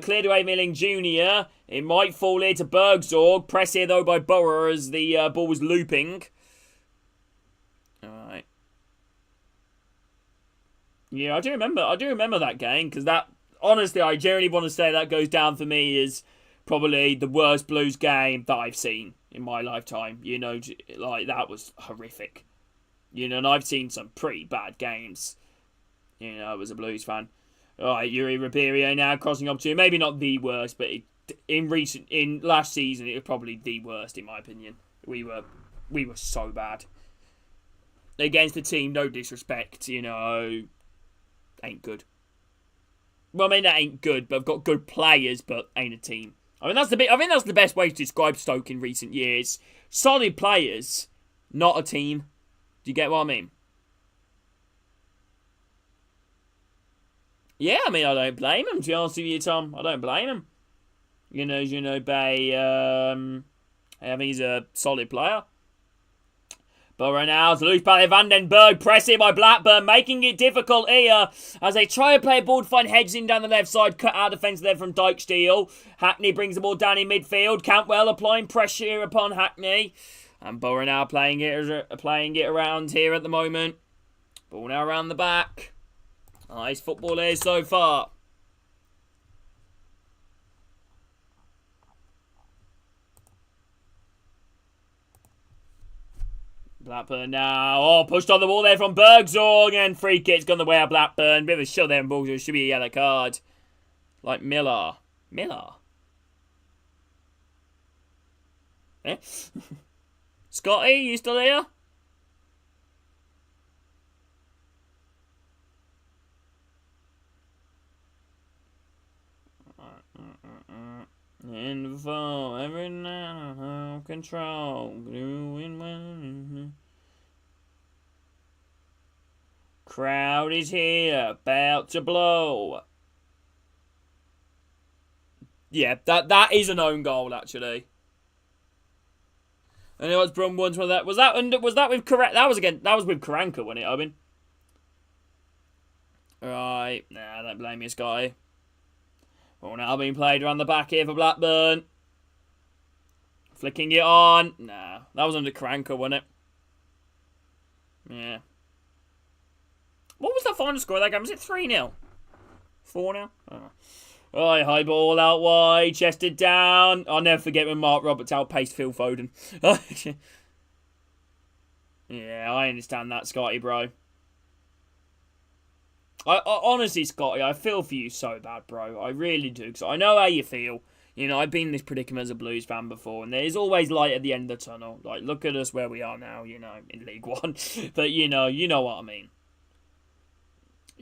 Cleared away Milling Jr. It might fall here to Bergzorg. Press here though by Borough as the ball was looping. Alright. Yeah, I do remember that game, because that, honestly, I genuinely want to say that goes down for me as probably the worst Blues game that I've seen in my lifetime. You know, like, that was horrific. You know, and I've seen some pretty bad games, you know, as a Blues fan. Alright, Yuri Ribeiro now crossing up to, maybe not the worst, but in last season, it was probably the worst, in my opinion. We were so bad. Against the team, no disrespect, you know, ain't good. Well, I mean, that ain't good, but I've got good players, but ain't a team. I mean, I think that's the best way to describe Stoke in recent years. Solid players, not a team. Do you get what I mean? Yeah, I mean, I don't blame him, to be honest with you, Tom. I don't blame him. You know, Bay, I think he's a solid player. But right now, it's loose by Vandenberg, pressing by Blackburn, making it difficult here as they try to play a ball to find Hedges in down the left side, cut out defence there from Dijksteel. Hackney brings the ball down in midfield. Cantwell applying pressure upon Hackney. And Borough now playing it around here at the moment. Ball now around the back. Nice football here so far. Blackburn now. Oh, pushed on the ball there from Bergzorg. And free kick's gone the way of Blackburn. Bit of a shot there, and Bergzorg should be a yellow card. Like Miller. Eh? Scotty, you still here? In the fall, every now control, doing crowd is here, about to blow. Yeah, that is an own goal actually. I know it's Brum once with that. Was that with correct? That was with Karanka, wasn't it, Owen? Right, nah, don't blame you, Scotty. Ball now being played around the back here for Blackburn. Flicking it on. Nah, that was under Karanka, wasn't it? Yeah. What was the final score of that game? Was it 3-0? 4-0? Oh. Right, high ball out wide, chested down. I'll never forget when Mark Roberts outpaced Phil Foden. Yeah, I understand that, Scotty, bro. I honestly, Scotty, I feel for you so bad, bro. I really do, because I know how you feel. You know, I've been in this predicament as a Blues fan before, and there's always light at the end of the tunnel. Like, look at us where we are now, you know, in League One. But, you know what I mean.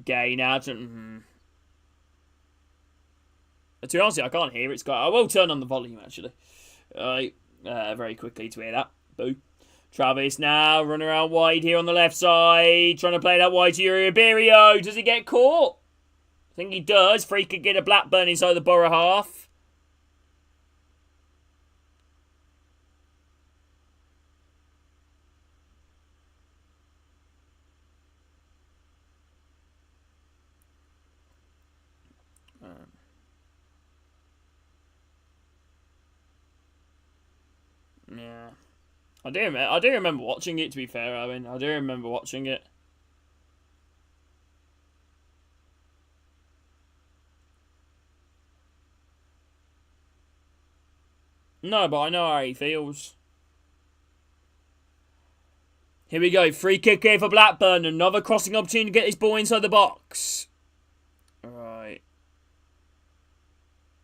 Gay now. To be honest, I can't hear it, Scotty. I will turn on the volume, actually. Very quickly to hear that. Boo. Travis now, running around wide here on the left side. Trying to play that wide to Yuri Ribeiro. Does he get caught? I think he does. Free could get a Blackburn inside the Borough half. Yeah. I do remember watching it, to be fair, Owen. I do remember watching it. No, but I know how he feels. Here we go. Free kick here for Blackburn. Another crossing opportunity to get this ball inside the box. Alright.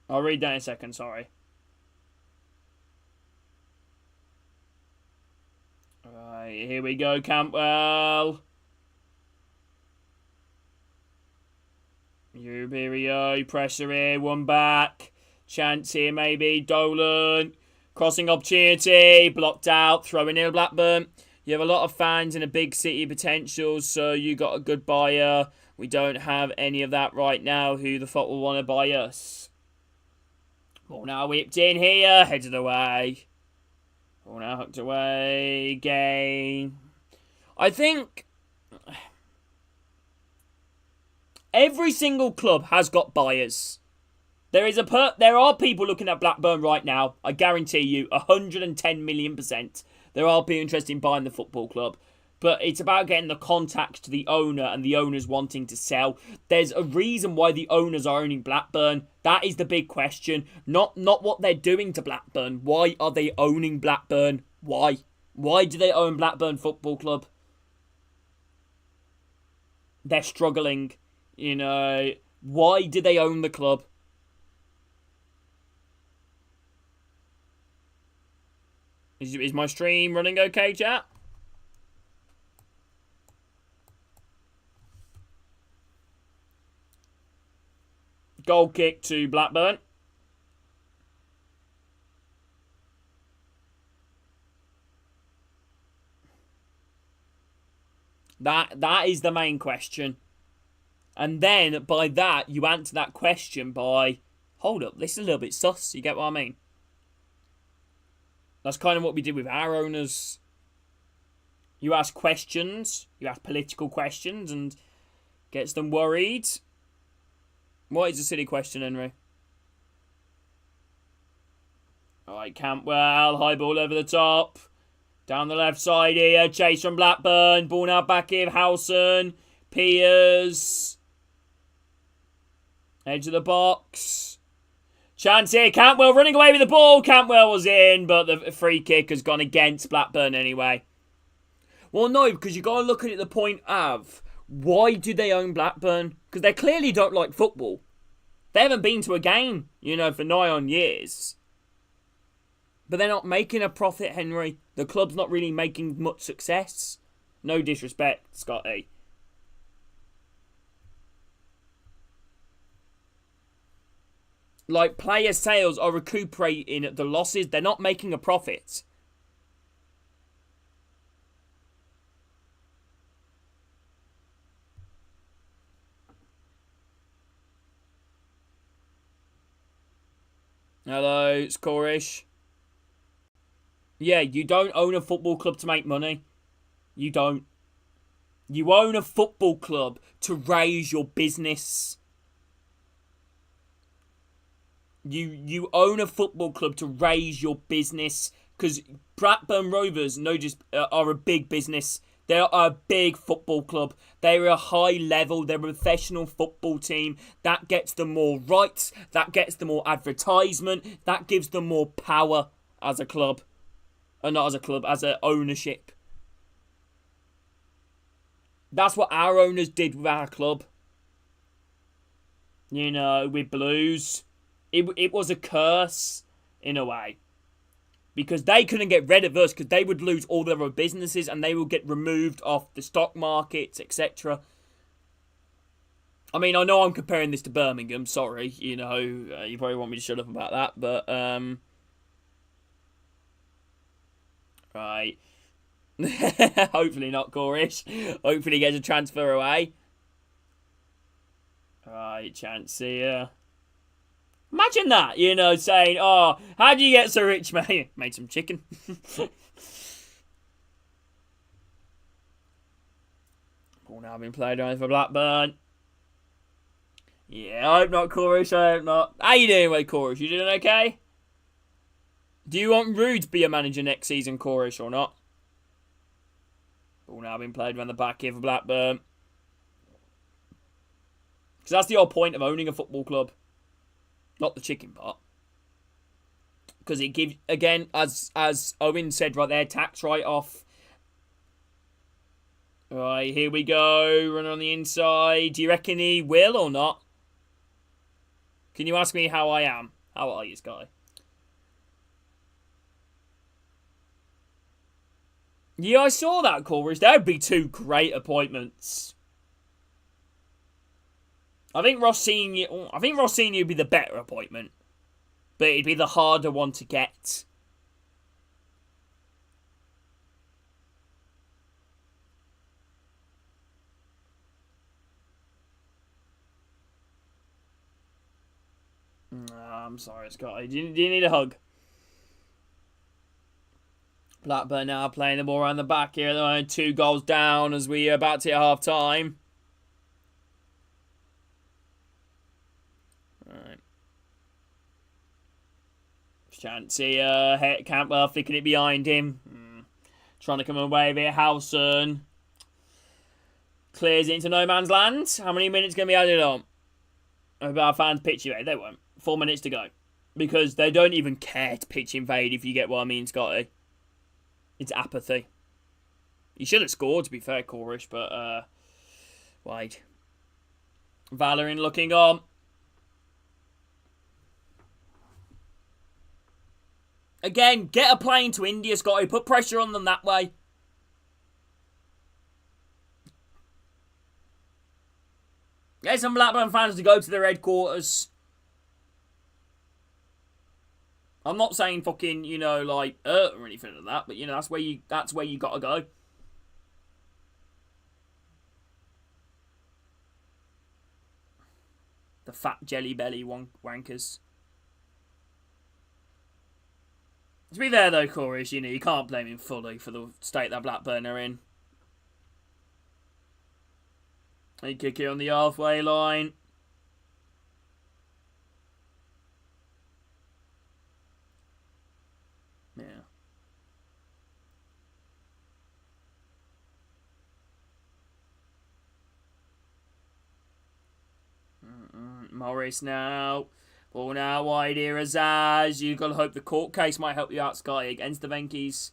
I'll read that in a second, sorry. Alright, here we go, Campbell. Here we go. Pressure here. One back. Chance here, maybe. Dolan. Crossing opportunity. Blocked out. Throwing in Blackburn. You have a lot of fans in a big city potential, so you got a good buyer. We don't have any of that right now. Who the fuck will want to buy us? Ball now whipped in here. Headed away. Ball now hooked away. Game. I think every single club has got buyers. There are people looking at Blackburn right now. I guarantee you, 110 million%. There are people interested in buying the football club. But it's about getting the contacts to the owner and the owners wanting to sell. There's a reason why the owners are owning Blackburn. That is the big question. Not what they're doing to Blackburn. Why are they owning Blackburn? Why? Why do they own Blackburn Football Club? They're struggling. You know, why do they own the club? Is my stream running okay, chat? Goal kick to Blackburn. That is the main question. And then, by that, you answer that question by, hold up, this is a little bit sus. You get what I mean? That's kind of what we did with our owners. You ask questions, you ask political questions, and gets them worried. What is a silly question, Henry? Alright, Campbell, high ball over the top. Down the left side here, chase from Blackburn. Ball now back here, Howson. Piers. Edge of the box. Chance here, Cantwell running away with the ball. Cantwell was in, but the free kick has gone against Blackburn anyway. Well, no, because you got to look at it the point of, why do they own Blackburn? Because they clearly don't like football. They haven't been to a game, you know, for nigh on years. But they're not making a profit, Henry. The club's not really making much success. No disrespect, Scotty. Like, player sales are recuperating the losses. They're not making a profit. Hello, it's Corish. Yeah, you don't own a football club to make money. You don't. You own a football club to raise your business. You own a football club to raise your business. Because Blackburn Rovers are a big business. They're a big football club. They're a high level. They're a professional football team. That gets them more rights. That gets them more advertisement. That gives them more power as a club. Not as a club, as an ownership. That's what our owners did with our club. You know, with Blues. It was a curse, in a way. Because they couldn't get rid of us, because they would lose all their other businesses and they would get removed off the stock markets, etc. I mean, I know I'm comparing this to Birmingham, sorry. You know, you probably want me to shut up about that, but, right. Hopefully not, Corish. Hopefully he gets a transfer away. Right, chance here. Imagine that, you know, saying, oh, how do you get so rich, mate? Made some chicken. Ball now being played on for Blackburn. Yeah, I hope not, Corish, I hope not. How you doing, mate, Corish? You doing okay? Do you want Rude to be a manager next season, Corish, or not? Ball now being played around the back here for Blackburn. Because that's the whole point of owning a football club. Not the chicken part. Because it gives, again, as Owen said right there, tax write-off. Right, here we go. Run on the inside. Do you reckon he will or not? Can you ask me how I am? How are you, Sky? Yeah, I saw that, Chorus. That would be two great appointments. I think Rossini would be the better appointment, but it'd be the harder one to get. I'm sorry, Scotty. Do you need a hug? Blackburn now playing the ball around the back here. They're 2 goals down as we are about to hit half time. Right. Chancy, Campbell flicking it behind him. Trying to come away with it. Howson clears it into no man's land. How many minutes going to be added on? Our fans pitch invade. They won't. 4 minutes to go. Because they don't even care to pitch invade, if you get what I mean, Scotty. It's apathy. He should have scored, to be fair, Corish, but, wide. Valerian looking on. Again, get a plane to India, Scotty. Put pressure on them that way. Get some Blackburn fans to go to their headquarters. I'm not saying fucking, like, or anything like that, but, that's where you gotta go. The fat jelly belly wankers. To be there, though, Corey, you can't blame him fully for the state that Blackburn are in. They kick it on the halfway line. Yeah. Morris now. Ball now wide here, Azaz. You've got to hope the court case might help you out, Sky, against the Venkies.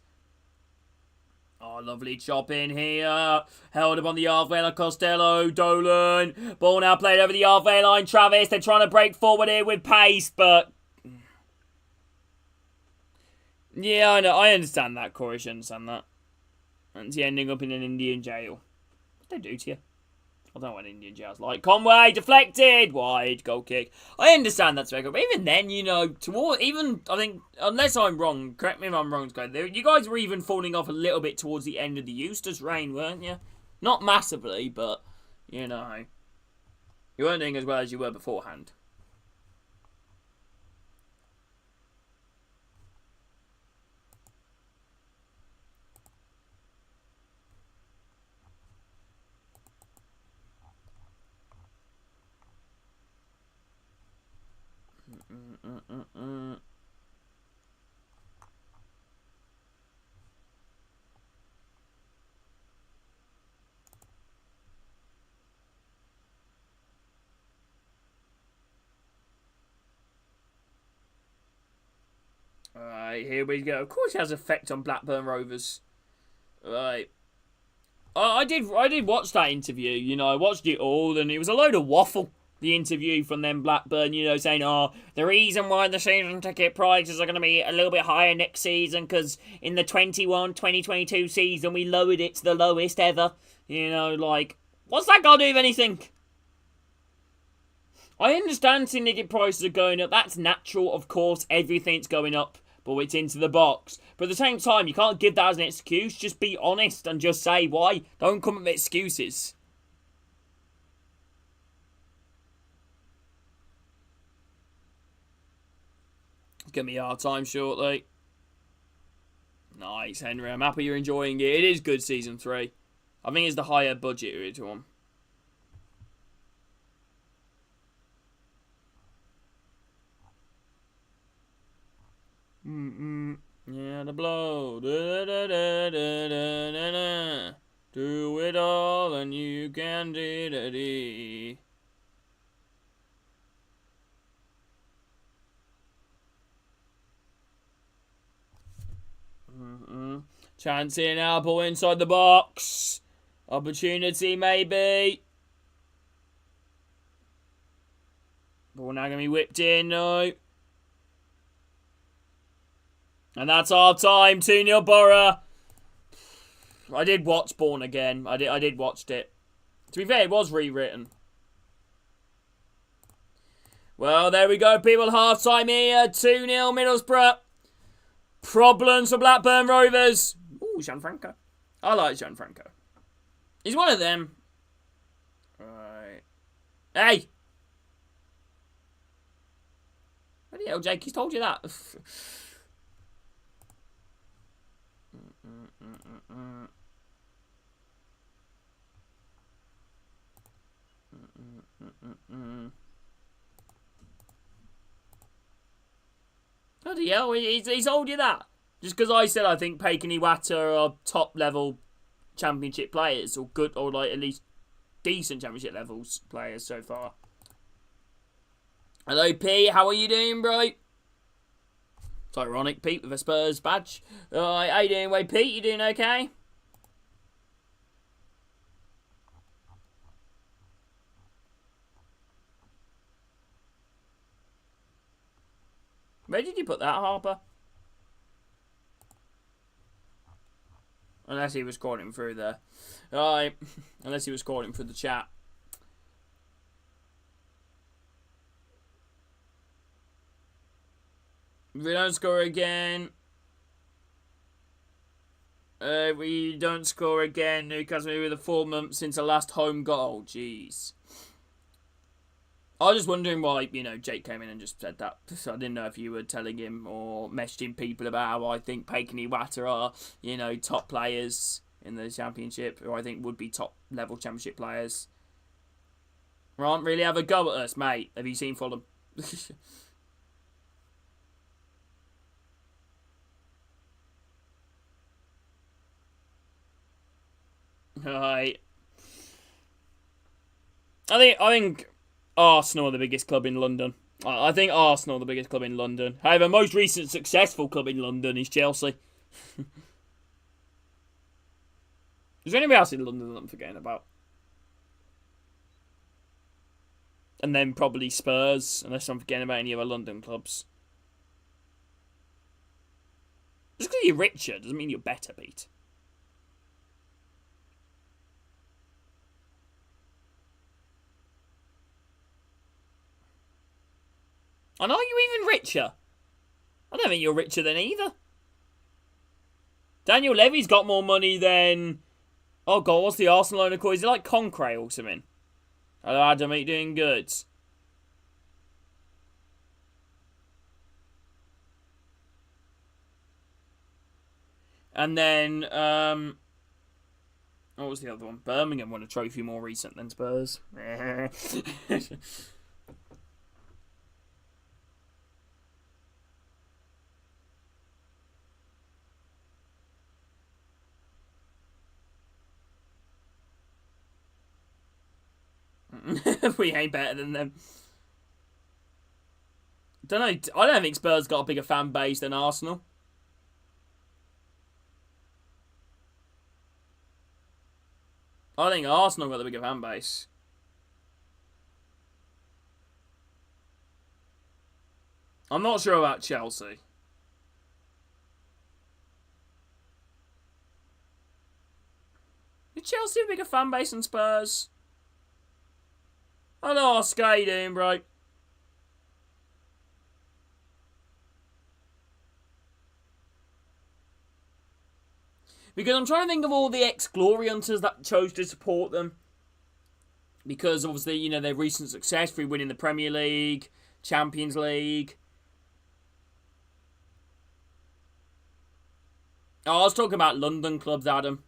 Oh, lovely chop in here. Held up on the halfway line, Costello, Dolan. Ball now played over the halfway line, Travis. They're trying to break forward here with pace, but... Yeah, I know. I understand that, Corey. I understand that. And he ending up in an Indian jail. What did they do to you? I don't know what Indian jail's like. Conway, deflected! Wide, goal kick. I understand that's very good. But even then, I think, unless I'm wrong, correct me if I'm wrong, you guys were even falling off a little bit towards the end of the Eustace reign, weren't you? Not massively, but, you weren't doing as well as you were beforehand. Alright, here we go. Of course it has effect on Blackburn Rovers. Right. I did watch that interview, I watched it all and it was a load of waffle. The interview from them Blackburn, saying, the reason why the season ticket prices are going to be a little bit higher next season because in the 2022 season we lowered it to the lowest ever. What's that got to do with anything? I understand ticket prices are going up. That's natural, of course. Everything's going up, but it's into the box. But at the same time, you can't give that as an excuse. Just be honest and just say why. Don't come up with excuses. It's going to be a hard time shortly. Nice, Henry. I'm happy you're enjoying it. It is good season 3. I think it's the higher budget one. Yeah, the blow. Do it all and you can do it. Chance here now, ball inside the box. Opportunity, maybe. Ball now going to be whipped in, no. And that's our time. 2-0 Borough. I did watch Born Again. I did watch it. To be fair, it was rewritten. Well, there we go, people. Half-time here. 2-0 Middlesbrough. Problems for Blackburn Rovers. Ooh, Gianfranco. I like Gianfranco. He's one of them. Right. Hey! Bloody hell, Jake, he's told you that. Bloody hell, he's told you that. Just because I said I think Paken Iwata are top level championship players, or good, or like at least decent championship levels players so far. Hello, Pete. How are you doing, bro? It's ironic, Pete, with a Spurs badge. Alright, how you doing, Wade? Pete, you doing okay? Where did you put that, Harper? Unless he was calling through there. Alright. Unless he was calling through the chat. If we don't score again. We don't score again. Newcastle with a 4 months since the last home goal. Jeez. I was just wondering why, Jake came in and just said that. So I didn't know if you were telling him or messaging people about how I think Paken Iwata are, top players in the championship, or I think would be top level championship players. Right, really have a go at us, mate. Have you seen Fulham? Right. I think Arsenal are the biggest club in London. I think Arsenal are the biggest club in London. However, most recent successful club in London is Chelsea. Is there anybody else in London that I'm forgetting about? And then probably Spurs, unless I'm forgetting about any other London clubs. Just because you're richer doesn't mean you're better, Pete. And are you even richer? I don't think you're richer than either. Daniel Levy's got more money than... Oh, God, what's the Arsenal owner called? Is it like Concrete or something? Hello, Adam, are you doing good? And then, what was the other one? Birmingham won a trophy more recent than Spurs. We ain't better than them. Don't know. I don't think Spurs got a bigger fan base than Arsenal. I think Arsenal got the bigger fan base. I'm not sure about Chelsea. Did Chelsea have a bigger fan base than Spurs? Hello, Oscar, how you doing, bro? Because I'm trying to think of all the ex-Glory Hunters that chose to support them. Because, obviously, their recent success through winning the Premier League, Champions League. Oh, I was talking about London clubs, Adam.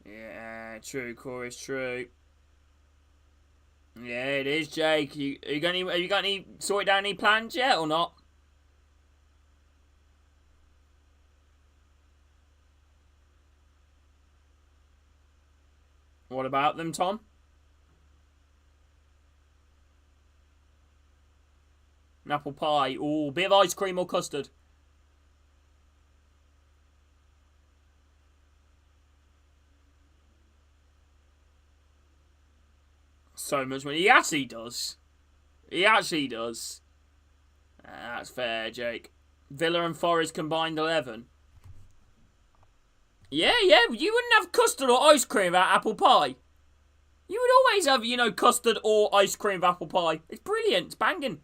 Yeah, true, Corey's true. Yeah, it is, Jake. Have you got any sorted out any plans yet or not? What about them, Tom? An apple pie. Ooh, bit of ice cream or custard. So much money. He actually does. He actually does. That's fair, Jake. Villa and Forest combined 11. Yeah, you wouldn't have custard or ice cream without apple pie. You would always have, custard or ice cream with apple pie. It's brilliant. It's banging.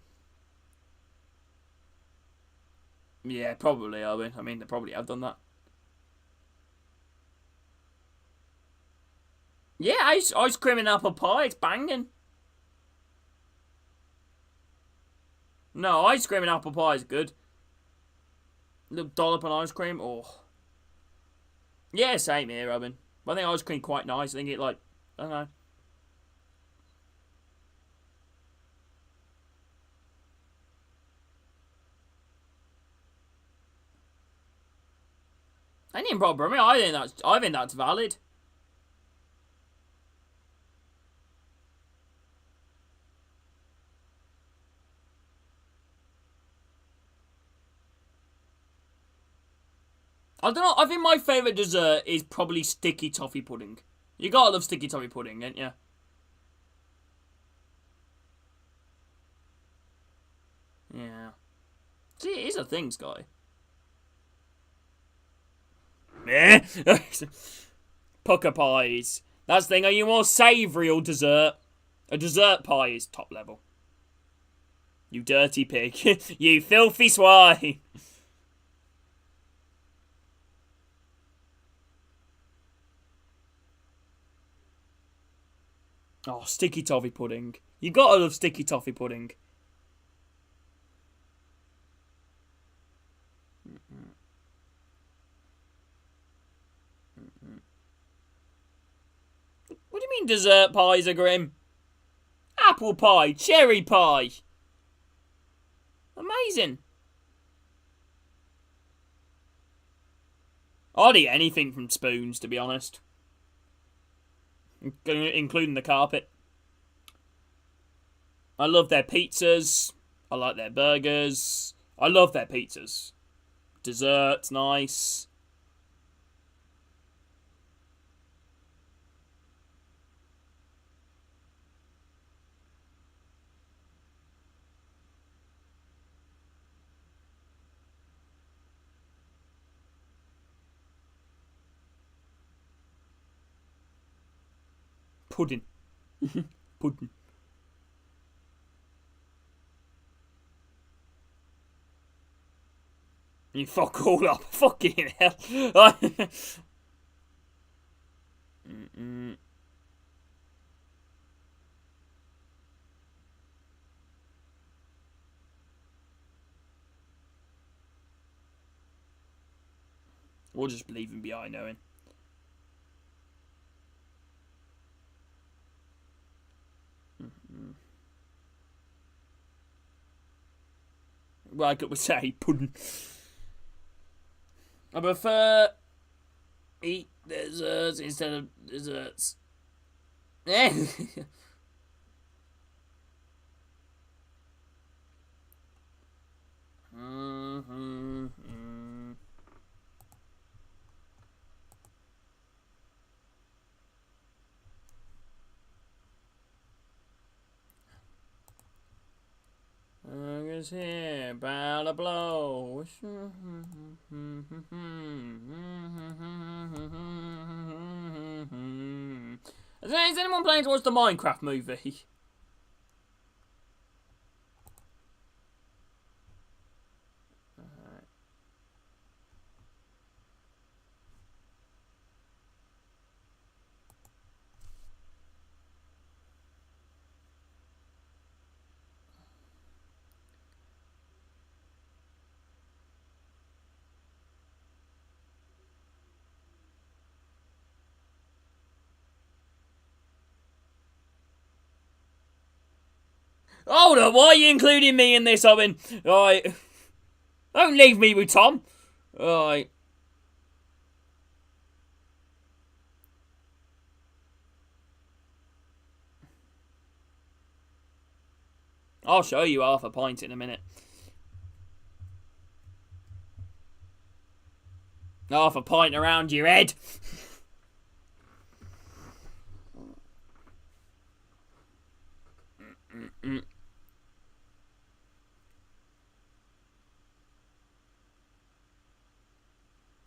Yeah, probably, Owen. I mean, they probably have done that. Yeah, ice cream and apple pie. It's banging. No, ice cream and apple pie is good. Little dollop on ice cream. Oh. Yeah, same here, Robin. I think ice cream quite nice. I think it, I don't know. Any problem? I think that's valid. I don't know. I think my favourite dessert is probably sticky toffee pudding. You gotta love sticky toffee pudding, don't you? Yeah. See, it is a thing, Sky. Meh. Pucker pies. That's the thing. Are you more savoury or dessert? A dessert pie is top level. You dirty pig. You filthy swine. Oh, sticky toffee pudding. You gotta love sticky toffee pudding. What do you mean dessert pies are grim? Apple pie, cherry pie. Amazing. I'd eat anything from Spoons, to be honest. Including the carpet. I love their pizzas. I like their burgers. I love their pizzas. Desserts, nice. Pudding. Pudding. You fuck all up. Fucking hell. We'll just leave him behind, knowing. Like we say, pudding. I prefer eat desserts instead of desserts. August here, about to blow. Is anyone playing towards the Minecraft movie? Hold up, why are you including me in this, Owen? Right. Don't leave me with Tom. Right. I'll show you half a pint in a minute. Half a pint around your head.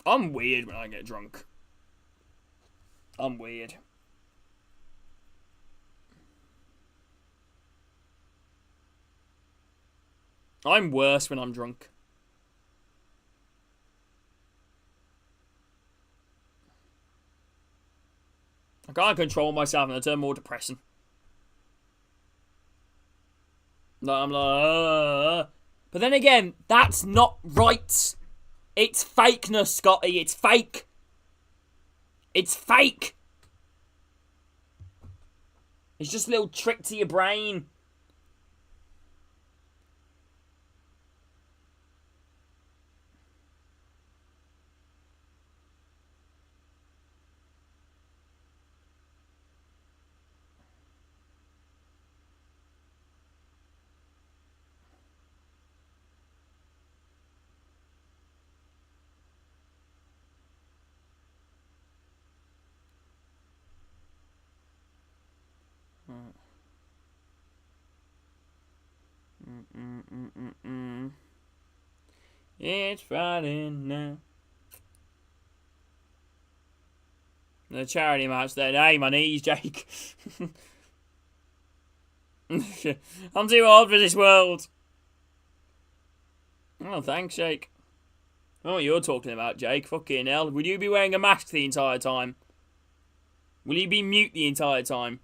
I'm weird when I get drunk. I'm weird. I'm worse when I'm drunk. I can't control myself and I turn more depressing. I'm like, But then again, that's not right. It's fakeness, Scotty. It's fake. It's fake. It's just a little trick to your brain. It's Friday now. The charity match there. Hey, my knees, Jake. I'm too old for this world. Oh, thanks, Jake. I know what you're talking about, Jake. Fucking hell. Will you be wearing a mask the entire time? Will you be mute the entire time?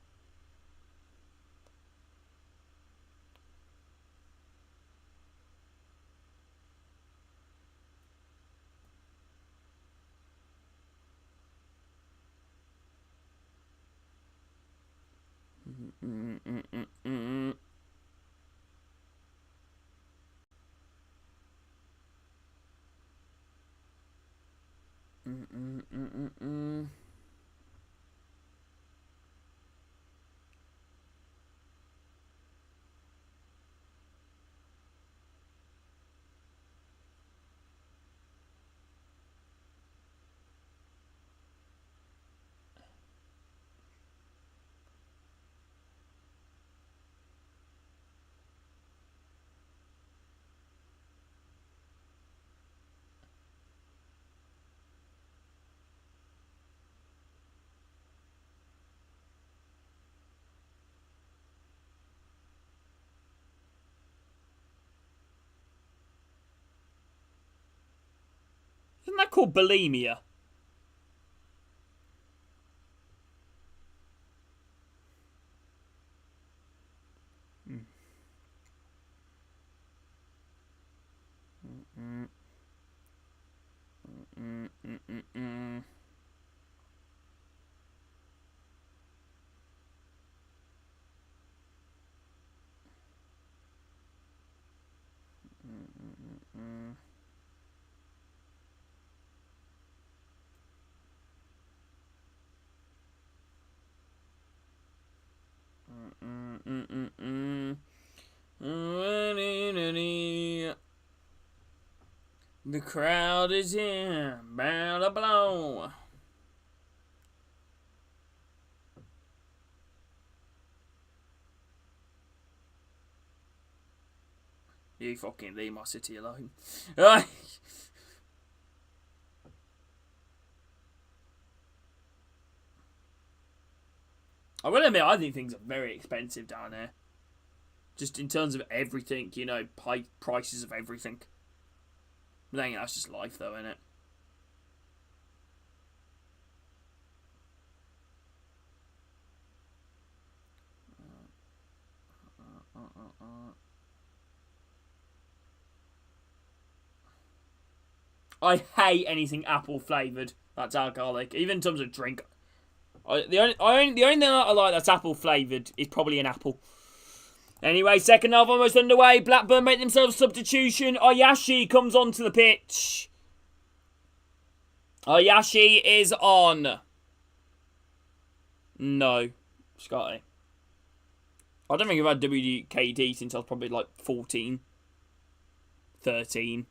Isn't that called bulimia? The crowd is in, bound to blow. You fucking leave my city alone. I will admit, I think things are very expensive down there. Just in terms of everything, you know, prices of everything. But I think that's just life, though, isn't it? I hate anything apple flavoured that's alcoholic, even in terms of drink. The only thing I like that's apple flavoured is probably an apple. Anyway, second half almost underway. Blackburn make themselves substitution. Ayashi comes onto the pitch. Ayashi is on. No, Scotty. I don't think I've had WKD since I was probably like 14, 13.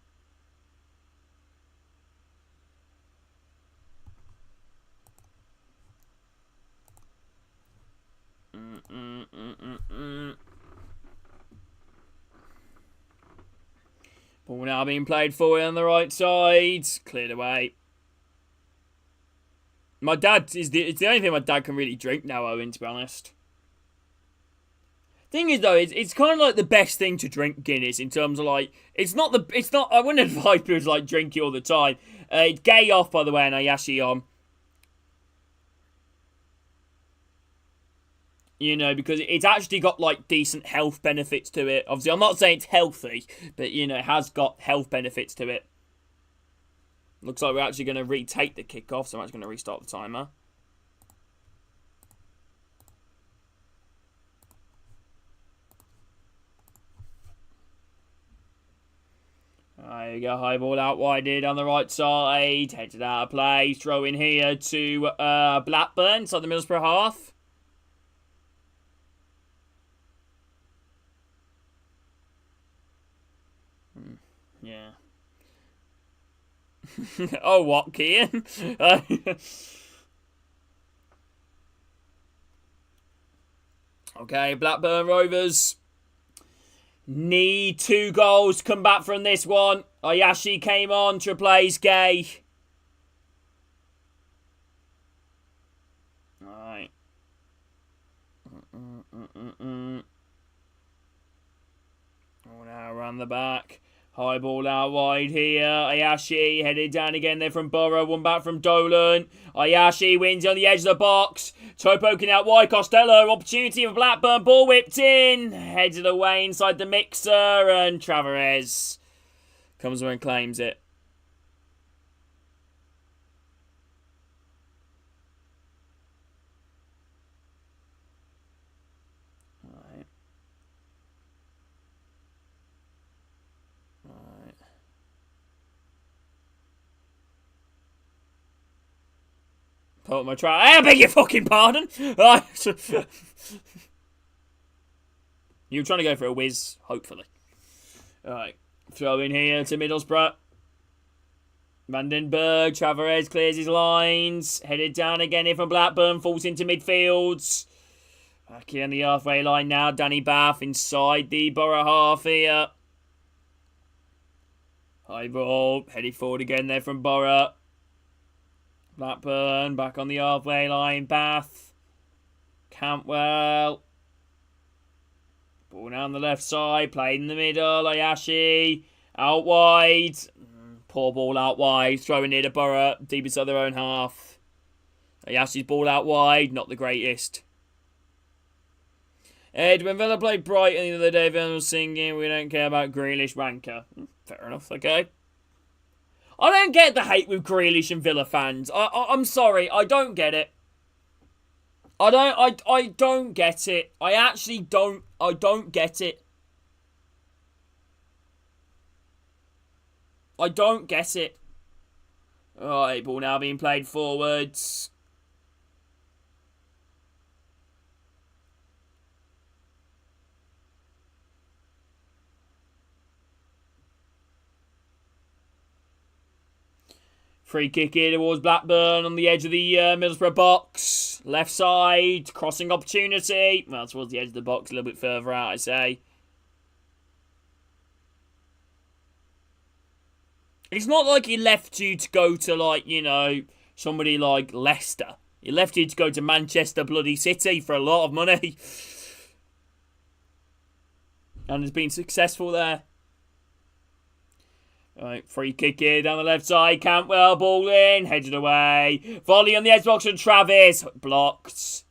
Ball now being played forward on the right side. Cleared away. My dad it's the only thing my dad can really drink now, Owen, to be honest. Thing is though, it's kind of like the best thing to drink Guinness in terms of like it's not I wouldn't advise people to like drink it all the time. It's gay off by the way, and Ayashi on. You know, because it's actually got like decent health benefits to it. Obviously, I'm not saying it's healthy, but you know, it has got health benefits to it. Looks like we're actually going to retake the kickoff, so I'm actually going to restart the timer. There you go, high ball out wide here down the right side. Headed out of play. Throw in here to Blackburn, inside the Middlesbrough half. Yeah. Oh, what, Kian? Okay, Blackburn Rovers need 2 goals to come back from this one. Ayashi came on to replace Gay. Alright. Oh, now around the back. High ball out wide here. Ayashi headed down again there from Borough. One back from Dolan. Ayashi wins on the edge of the box. Toe poking out wide. Costello. Opportunity for Blackburn. Ball whipped in. Headed away inside the mixer. And Tavares comes and claims it. Put my try. I beg your fucking pardon. You were trying to go for a whiz, hopefully. Alright. Throw in here to Middlesbrough. Vandenberg. Tavares clears his lines. Headed down again here from Blackburn. Falls into midfields. Back here on the halfway line now. Danny Bath inside the Borough half here. High ball. Headed forward again there from Borough. Blackburn back on the halfway line. Bath. Cantwell. Ball down the left side. Played in the middle. Ayashi. Out wide. Poor ball out wide. Throwing near the Borough. Deep inside their own half. Ayashi's ball out wide. Not the greatest. Ed, when Villa played Brighton the other day, Villa was singing, "We don't care about Grealish, wanker." Fair enough, okay. I don't get the hate with Grealish and Villa fans. I'm sorry, I don't get it. I don't get it. I actually don't. I don't get it. I don't get it. Alright, ball now being played forwards. Free kick here towards Blackburn on the edge of the Middlesbrough box. Left side, crossing opportunity. Well, towards the edge of the box, a little bit further out, I say. It's not like he left you to go to, like, you know, somebody like Leicester. He left you to go to Manchester bloody City for a lot of money. And has been successful there. Right, free kick here down the left side. Cantwell, ball in, headed away. Volley on the edge box from Travis. Blocked.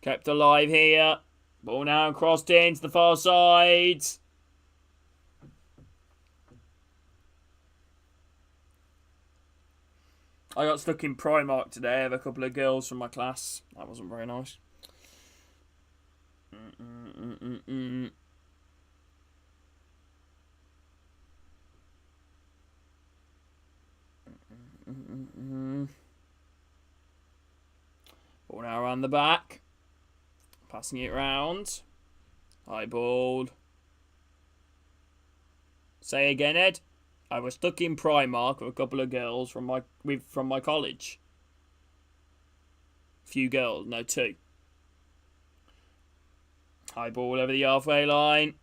Kept alive here. Ball now crossed in to the far side. I got stuck in Primark today with a couple of girls from my class. That wasn't very nice. Ball now around the back. Passing it round. High ball. Say again, Ed. I was stuck in Primark with a couple of girls from my college. Few girls, no, two. High ball over the halfway line.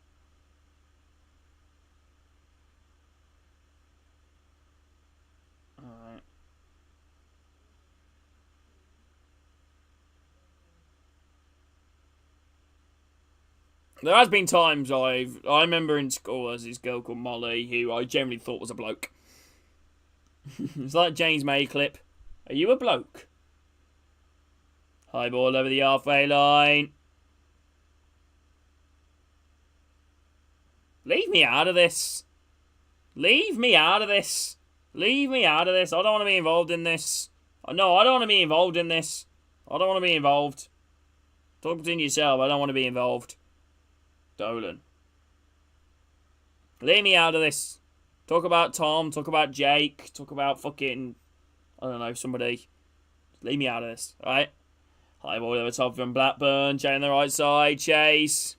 Alright. There has been times I remember in school there's this girl called Molly who I generally thought was a bloke. It's like James May clip. Are you a bloke? High ball over the halfway line. Leave me out of this. Leave me out of this. Leave me out of this. I don't want to be involved in this. No, I don't want to be involved in this. I don't want to be involved. Talk between yourself. I don't want to be involved. Dolan. Leave me out of this. Talk about Tom. Talk about Jake. Talk about fucking, I don't know, somebody. Leave me out of this. Alright? High ball over top from Blackburn. Chase on the right side. Chase.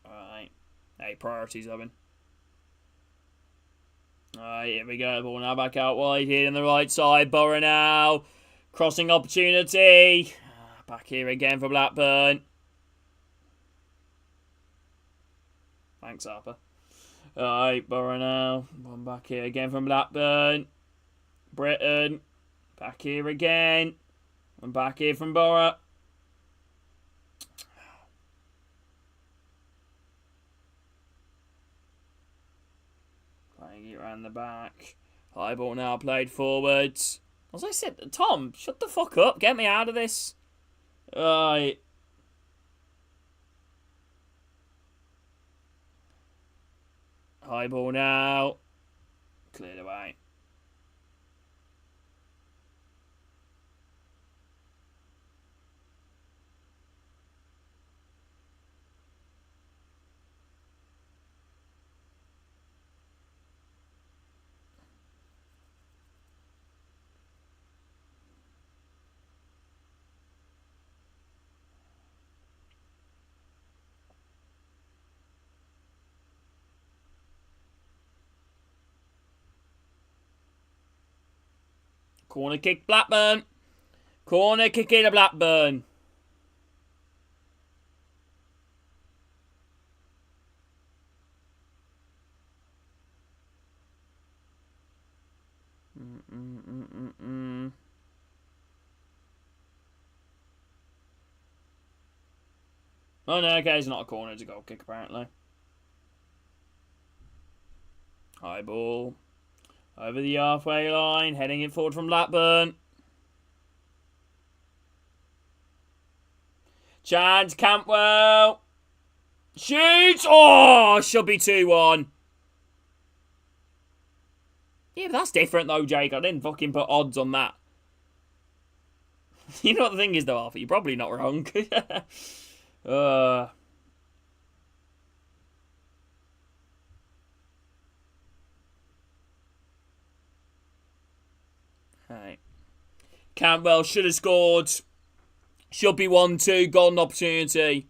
Alright. Hey, priorities, Owen. Alright, here we go. Ball now back out wide here on the right side. Borough now. Crossing opportunity. Back here again for Blackburn. Thanks, Harper. Alright, Borough now. One back here again from Blackburn. Britton. Back here again. One back here from Borough. Playing it around the back. High ball now played forwards. As I said, Tom, shut the fuck up. Get me out of this. Right. High ball now. Cleared away. Corner kick, Blackburn. Corner kick in a Blackburn. Oh no, okay, it's not a corner, it's a goal kick apparently. High ball. Over the halfway line, heading it forward from Blackburn. Chance, Campbell. Shoots! Oh, should be 2-1. Yeah, but that's different though, Jake. I didn't fucking put odds on that. You know what the thing is though, Arthur? You're probably not wrong. Right. Campbell should have scored. Should be 1-2. Golden opportunity.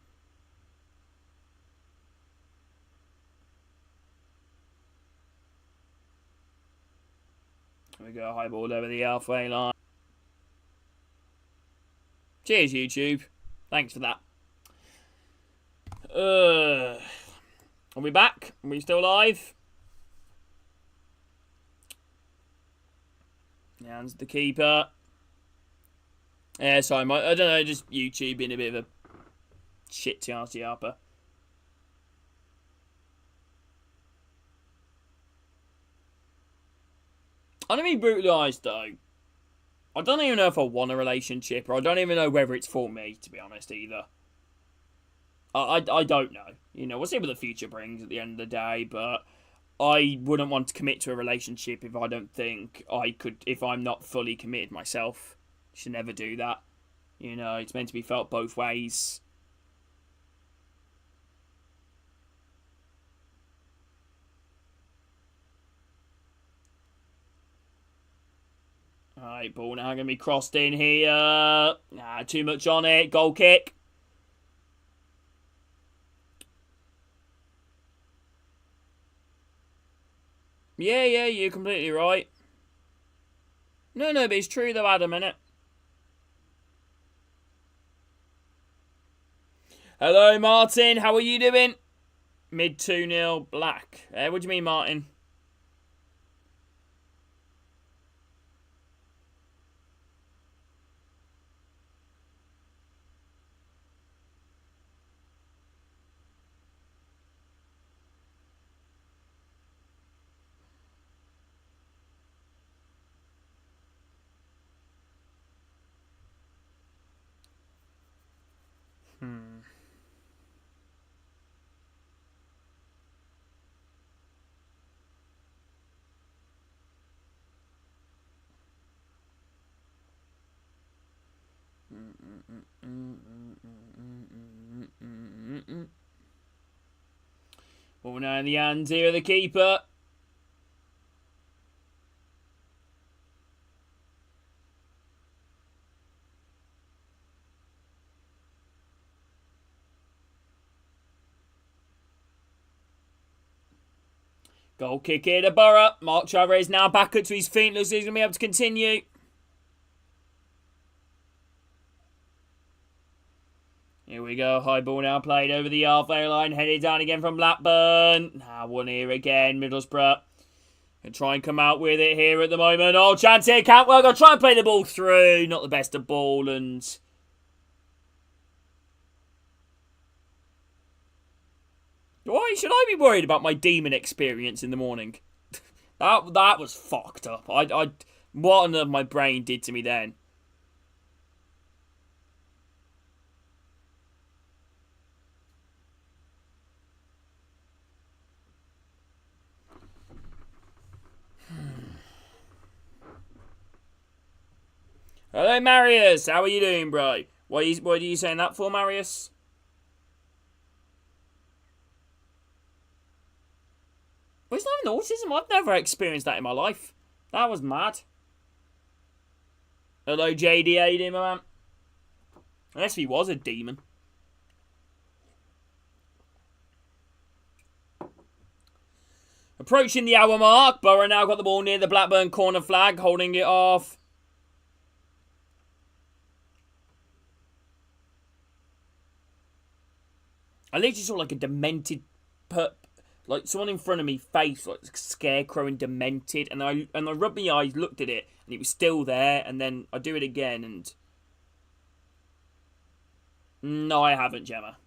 There we go. High ball over the halfway line. Cheers, YouTube. Thanks for that. Are we back? Are we still live? Hands the keeper. Yeah, sorry, I don't know, just YouTube being a bit of a shit TRT Harper. I'm gonna be brutally honest though. I don't even know if I want a relationship, or I don't even know whether it's for me, to be honest, either. I don't know. You know, we'll see what the future brings at the end of the day, but I wouldn't want to commit to a relationship if I don't think I could, if I'm not fully committed myself. Should never do that. You know, it's meant to be felt both ways. Alright, ball now going to be crossed in here. Nah, too much on it. Goal kick. Yeah, you're completely right. No, but it's true though, Adam, innit? Hello, Martin. How are you doing? Mid 2-0 black. What do you mean, Martin? Ball now in the hands here of the keeper. Goal kick here to Borough. Mark Chavez now back up to his feet. Looks like he's going to be able to continue. Here we go. High ball now played over the halfway line. Headed down again from Blackburn. Now one here again. Middlesbrough. And try and come out with it here at the moment. Oh, chance here. Cantwell going to try and play the ball through. Not the best of ball. And why should I be worried about my demon experience in the morning? that was fucked up. What on earth my brain did to me then. Hello, Marius. How are you doing, bro? What are you saying that for, Marius? Well, it's not even autism. I've never experienced that in my life. That was mad. Hello, JD. How you doing, my man? Unless he was a demon. Approaching the hour mark. Borough now got the ball near the Blackburn corner flag, holding it off. I literally saw like a demented, like someone in front of me face like scarecrow and demented, and I rubbed my eyes, looked at it, and it was still there, and then I do it again, and no, I haven't, Gemma.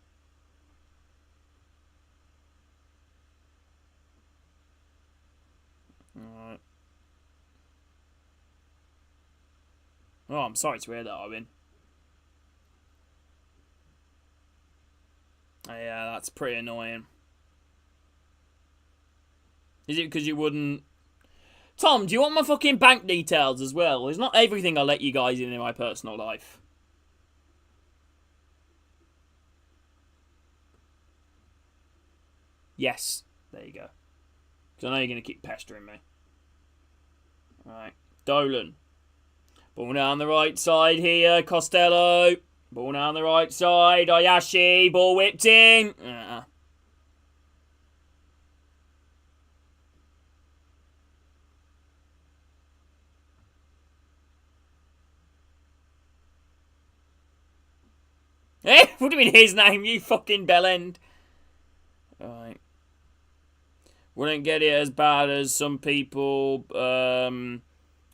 Alright. Oh, I'm sorry to hear that, Owen. Yeah, that's pretty annoying. Is it because you wouldn't... Tom, do you want my fucking bank details as well? It's not everything I let you guys in my personal life. Yes. There you go. Because I know you're going to keep pestering me. Alright. Dolan. Ball now on the right side here. Costello. Ball now on the right side. Ayashi. Ball whipped in. Eh? What do you mean his name? You fucking bellend. Alright. Wouldn't get it as bad as some people.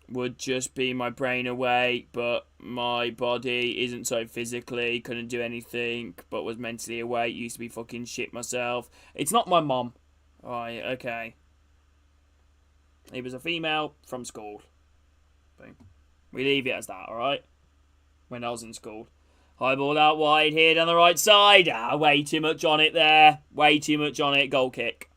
Would just be my brain awake, but my body isn't so physically, couldn't do anything, but was mentally awake, used to be fucking shit myself. It's not my mom. Alright, okay. He was a female from school. Boom. We leave it as that, alright? When I was in school. High ball out wide here down the right side. Way too much on it there. Way too much on it. Goal kick.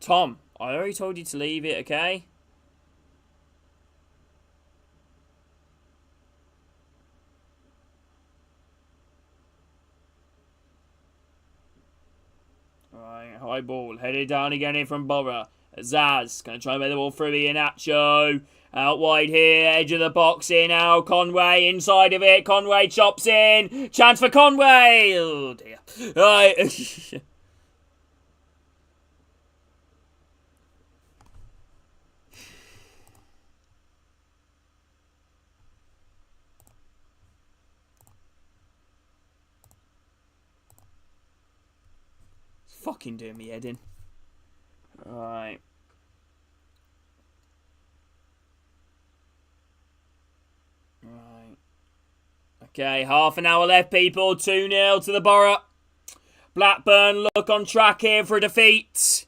Tom, I already told you to leave it, okay? Alright, high ball. Headed down again in from Borough. Zaz, going to try and make the ball through Iheanacho. Out wide here, edge of the box in now. Conway inside of it. Conway chops in. Chance for Conway. Oh dear. Right. Fucking doing me head in. Right. Right. Okay, half an hour left, people. 2-0 to the Borough. Blackburn look on track here for a defeat.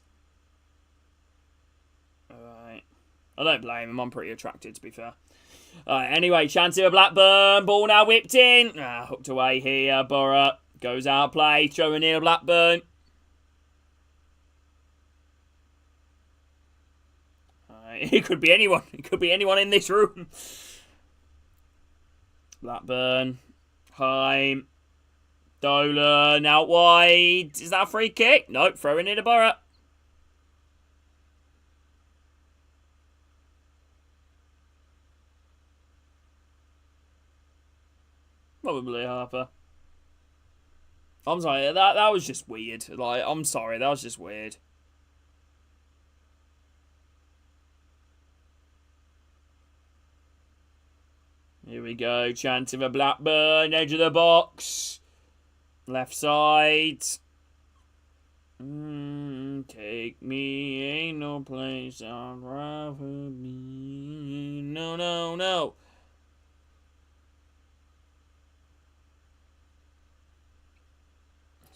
Alright. I don't blame him. I'm pretty attracted, to be fair. Alright, anyway, chance here, Blackburn. Ball now whipped in. Hooked away here. Borough goes out of play. Throwing near Blackburn. It could be anyone. It could be anyone in this room. Blackburn. Heim. Dolan out wide. Is that a free kick? Nope. Throwing in a Borough. Probably Harper. I'm sorry. That was just weird. Like, I'm sorry. That was just weird. Here we go. Chance of a Blackburn. Edge of the box. Left side. Take me. Ain't no place I'd rather be. No, no, no.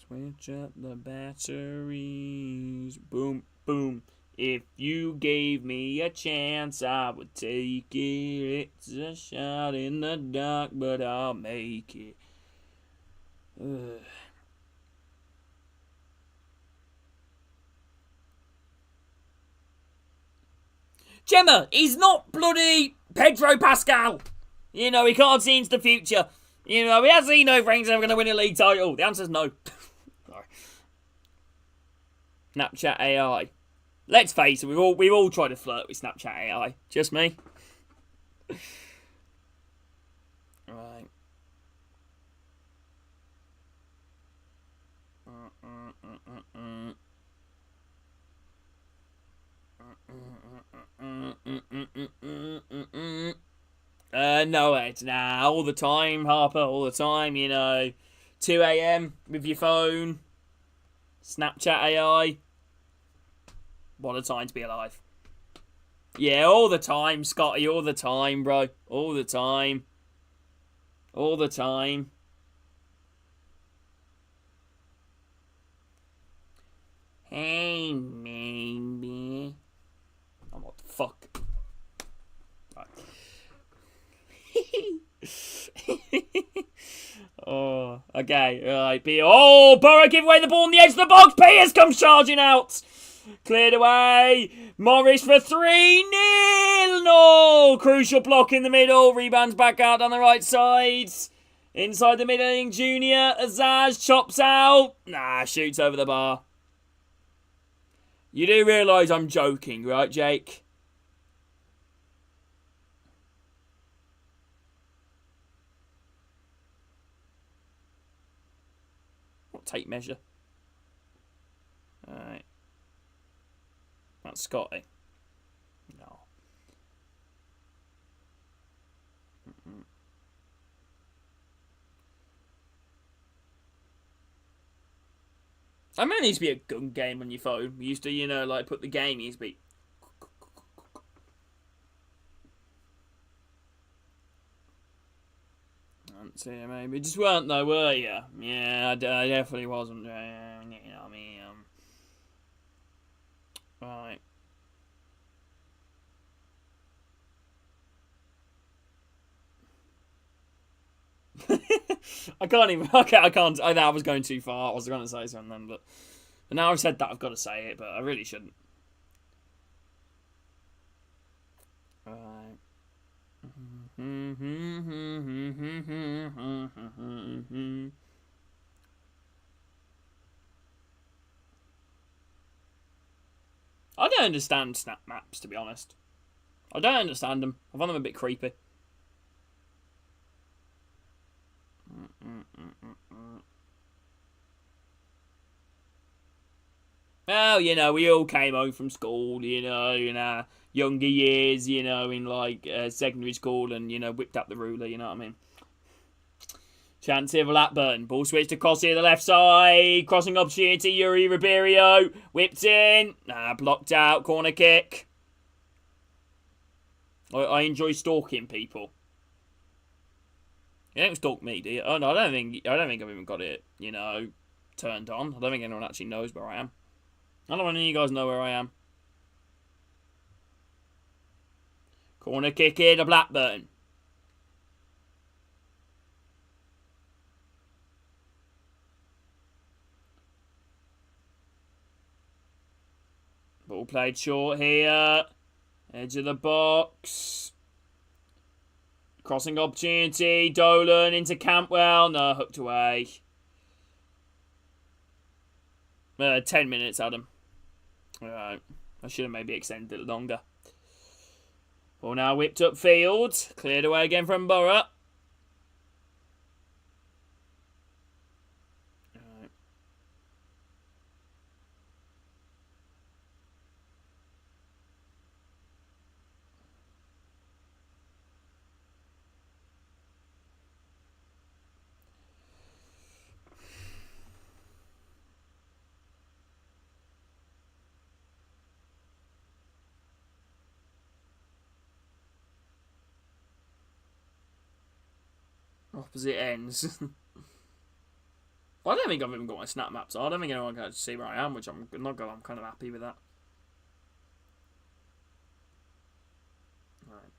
Switch up the batteries. Boom, boom. If you gave me a chance, I would take it. It's a shot in the dark, but I'll make it. Ugh. Gemma, he's not bloody Pedro Pascal. You know, he can't see into the future. You know, he has seen no friends ever going to win a league title. The answer's no. Sorry. Snapchat AI. Let's face it, we've all tried to flirt with Snapchat AI. Just me. Right. No, it's now all the time, Harper, all the time, you know. 2 a.m. with your phone. Snapchat AI. What a time to be alive. Yeah, all the time, Scotty, all the time, bro. All the time. All the time. Hey, baby. Oh, what the fuck? Right. Oh, okay. Right, oh, Borough give away the ball on the edge of the box. Peters comes charging out. Cleared away. Morris for 3-0. No. Crucial block in the middle. Rebounds back out on the right side. Inside the middle, Junior. Azaz chops out. Nah, shoots over the bar. You do realise I'm joking, right, Jake? What tape measure? Alright. That's Scotty. No. I mean, it used to be a gun game on your phone. You used to, you know, like put the game, it used to be. Let's see, maybe. Just weren't though, were you? Yeah, I definitely wasn't. You know what I mean? Right. I can't even. Okay, I can't. I was going too far. I was going to say something then, but now I've said that, I've got to say it, but I really shouldn't. Right. I don't understand snap maps, to be honest. I don't understand them. I find them a bit creepy. Well, we all came home from school, in our younger years, in like secondary school, and whipped up the ruler. You know what I mean? Chance here for Blackburn. Ball switched across here the left side. Crossing opportunity. Yuri Ribeiro whipped in. Blocked out. Corner kick. I enjoy stalking people. You don't stalk me, do you? Oh no, I don't think I've even got it. Turned on. I don't think anyone actually knows where I am. I don't want any of you guys know where I am. Corner kick here to Blackburn. Ball played short here. Edge of the box. Crossing opportunity. Dolan into Campwell. No, hooked away. 10 minutes, Adam. Alright. I should have maybe extended it longer. Ball now whipped up field. Cleared away again from Borough. Alright. Opposite ends. Well, I don't think I've even got my snap maps on. I don't think anyone can see where I am, which I'm not good. I'm kind of happy with that. Right.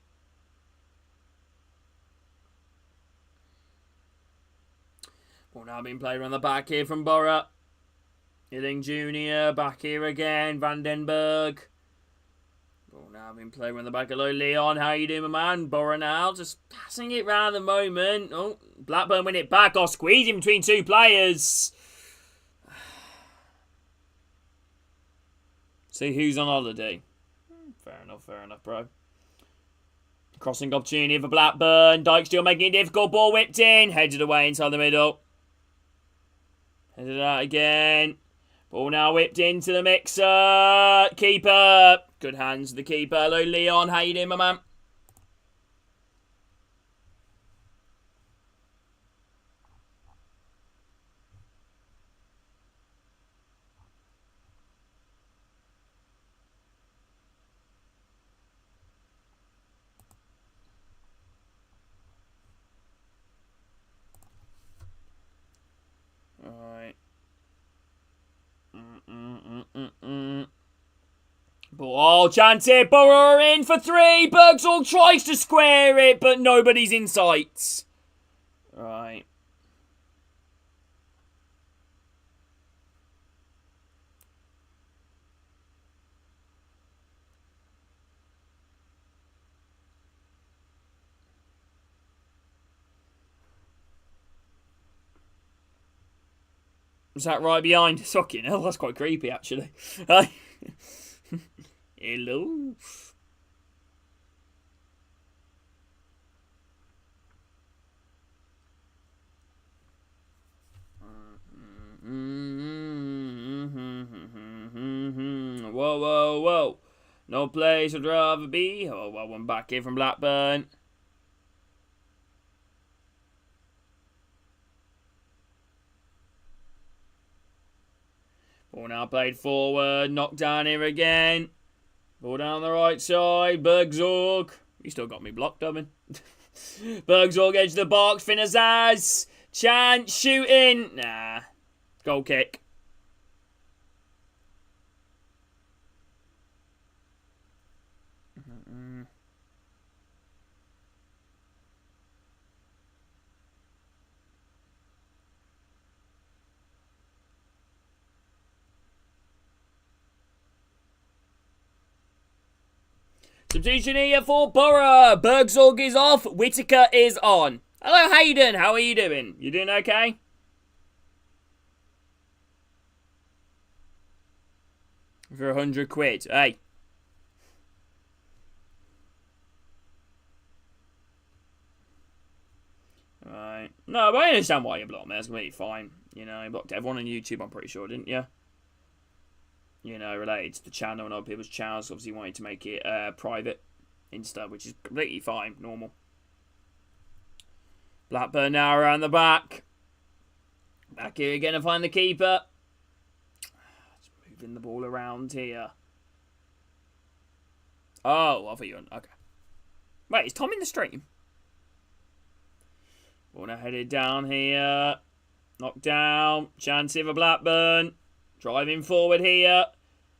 Ball now being played around the back here from Borough. Illing Jr. back here again. Vandenberg. Ball now being played around the back. Hello, Leon. How you doing, my man? Borough now just passing it round the moment. Oh, Blackburn win it back. Oh, squeezing between two players. See who's on holiday. Fair enough, bro. Crossing opportunity for Blackburn. Dyke still making it difficult. Ball whipped in. Headed away inside the middle. Headed out again. Ball now whipped into the mixer. Keeper. Good hands to the keeper. Hello, Leon. How you doing, my man? Alright. Oh, chance here. Borough in for 3. Bergsall tries to square it, but nobody's in sight. Right. Was that right behind? Fucking hell, that's quite creepy, actually. Hello. Whoa. No place I'd rather be. Oh, well, one back here from Blackburn. Ball now played forward. Knocked down here again. Ball down the right side. Bergzorg. You still got me blocked, Dubbin. Bergzorg edge of the box. Finazaz. Chance. Shooting. Nah. Goal kick. Substitution here for Borough. Bergzorg is off. Whittaker is on. Hello, Hayden. How are you doing? You doing okay? For 100 quid. Hey. Right. No, but I understand why you blocked me. That's completely fine. You know, you blocked everyone on YouTube, I'm pretty sure, didn't you? You know, related to the channel and other people's channels. Obviously, you wanted to make it private instead, which is completely fine. Normal. Blackburn now around the back. Back here again to find the keeper. Just moving the ball around here. Oh, I thought you were... Okay. Wait, is Tom in the stream? Ball now headed down here. Knocked down. Chance here for Blackburn. Driving forward here.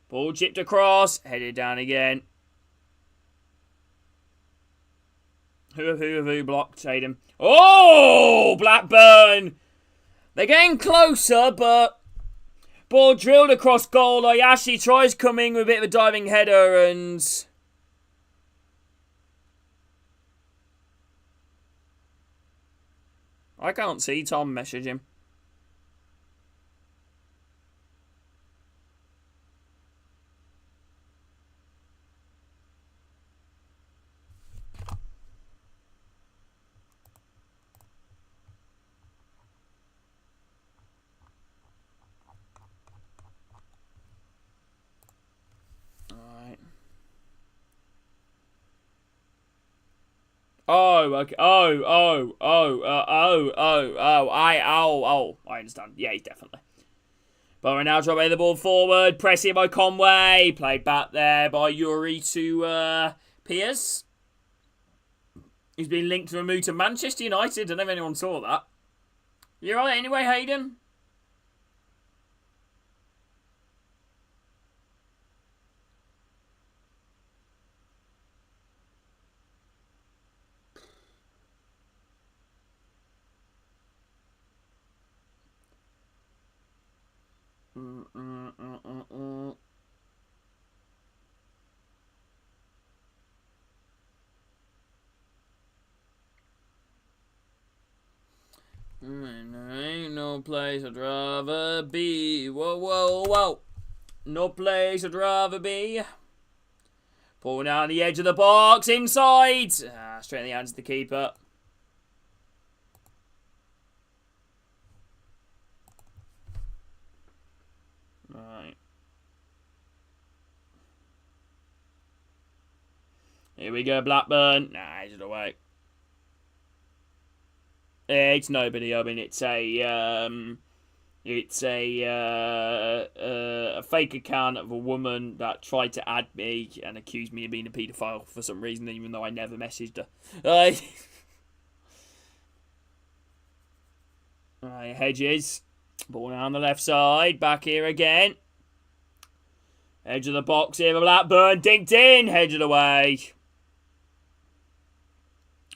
Ball chipped across. Headed down again. Who blocked Hayden? Oh! Blackburn! They're getting closer, but... Ball drilled across goal. Ayashi tries coming with a bit of a diving header and... I can't see Tom message him. Oh, okay. I understand. Yeah, definitely. But we're now dropping the ball forward. Pressing by Conway. Played back there by Yuri to Piers. He's been linked to a move to Manchester United. I don't know if anyone saw that. You alright anyway, Hayden? Ain't no place I'd rather be. Whoa. No place I'd rather be. Pulling down the edge of the box, inside. Straight in the hands of the keeper. Right. Here we go, Blackburn. Nah, he's away. It's nobody. I mean, it's a fake account of a woman that tried to add me and accused me of being a paedophile for some reason, even though I never messaged her. Right, Hedges. Ball down the left side. Back here again. Edge of the box here for Blackburn. Dinked in. Headed away.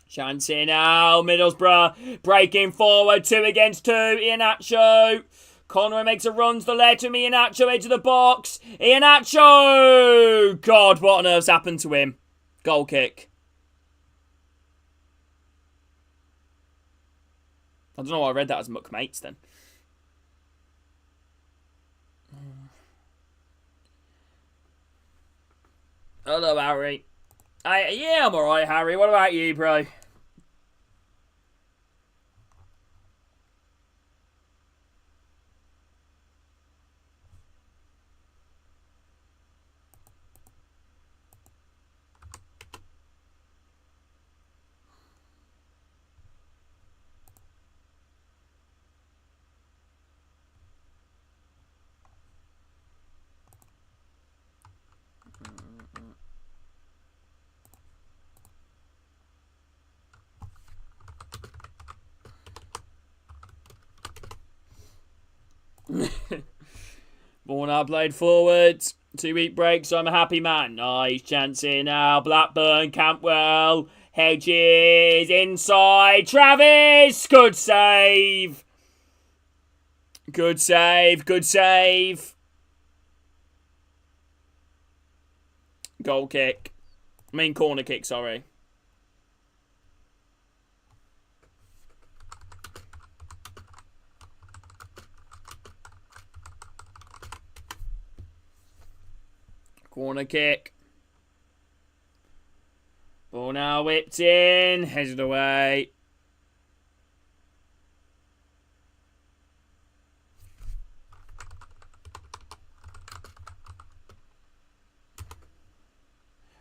Chance here now. Middlesbrough breaking forward. 2 against 2. Iheanacho. Conway makes a run to the left to Iheanacho. Edge of the box. Iheanacho! God, what on earth's happened to him? Goal kick. I don't know why I read that as McMates then. Hello, Harry. Yeah, I'm alright, Harry. What about you, bro? Ball now played forward. 2-week break, so I'm a happy man. Nice chance here now. Blackburn, Campbell, Hedges, inside. Travis! Good save. Good save. Good save. Goal kick. I mean corner kick, sorry. Corner kick. Ball now whipped in. Headed away.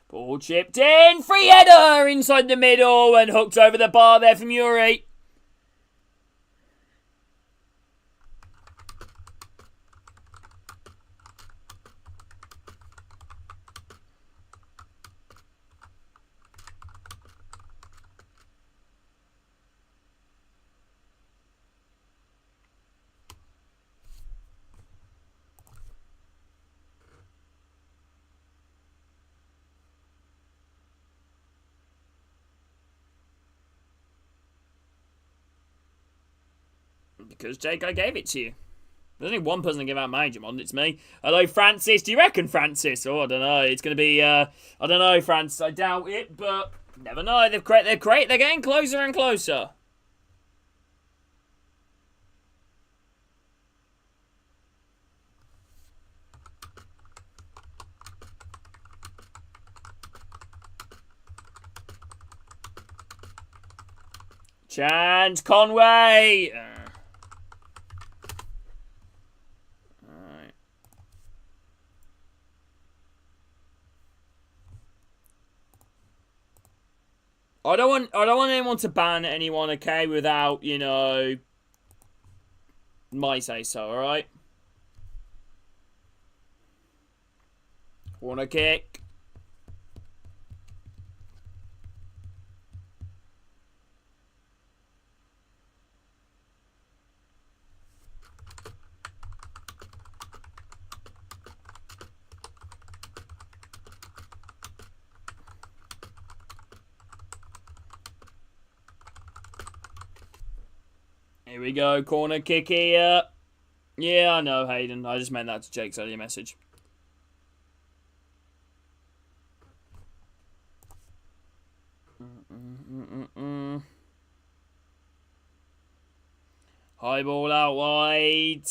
Ball chipped in. Free header inside the middle and hooked over the bar there from Yuri. Because Jake, I gave it to you. There's only one person to give out Major Mod, it's me. Hello, Francis. Do you reckon, Francis? Oh, I don't know. It's going to be, I don't know, Francis. I doubt it, but never know. They're great. They're getting closer and closer. Chance, Conway. I don't want anyone to ban anyone, okay, without, you know, my say so, alright? Corner kick. Here we go, corner kick here. Yeah, I know, Hayden. I just meant that to Jake's earlier message. High ball out wide.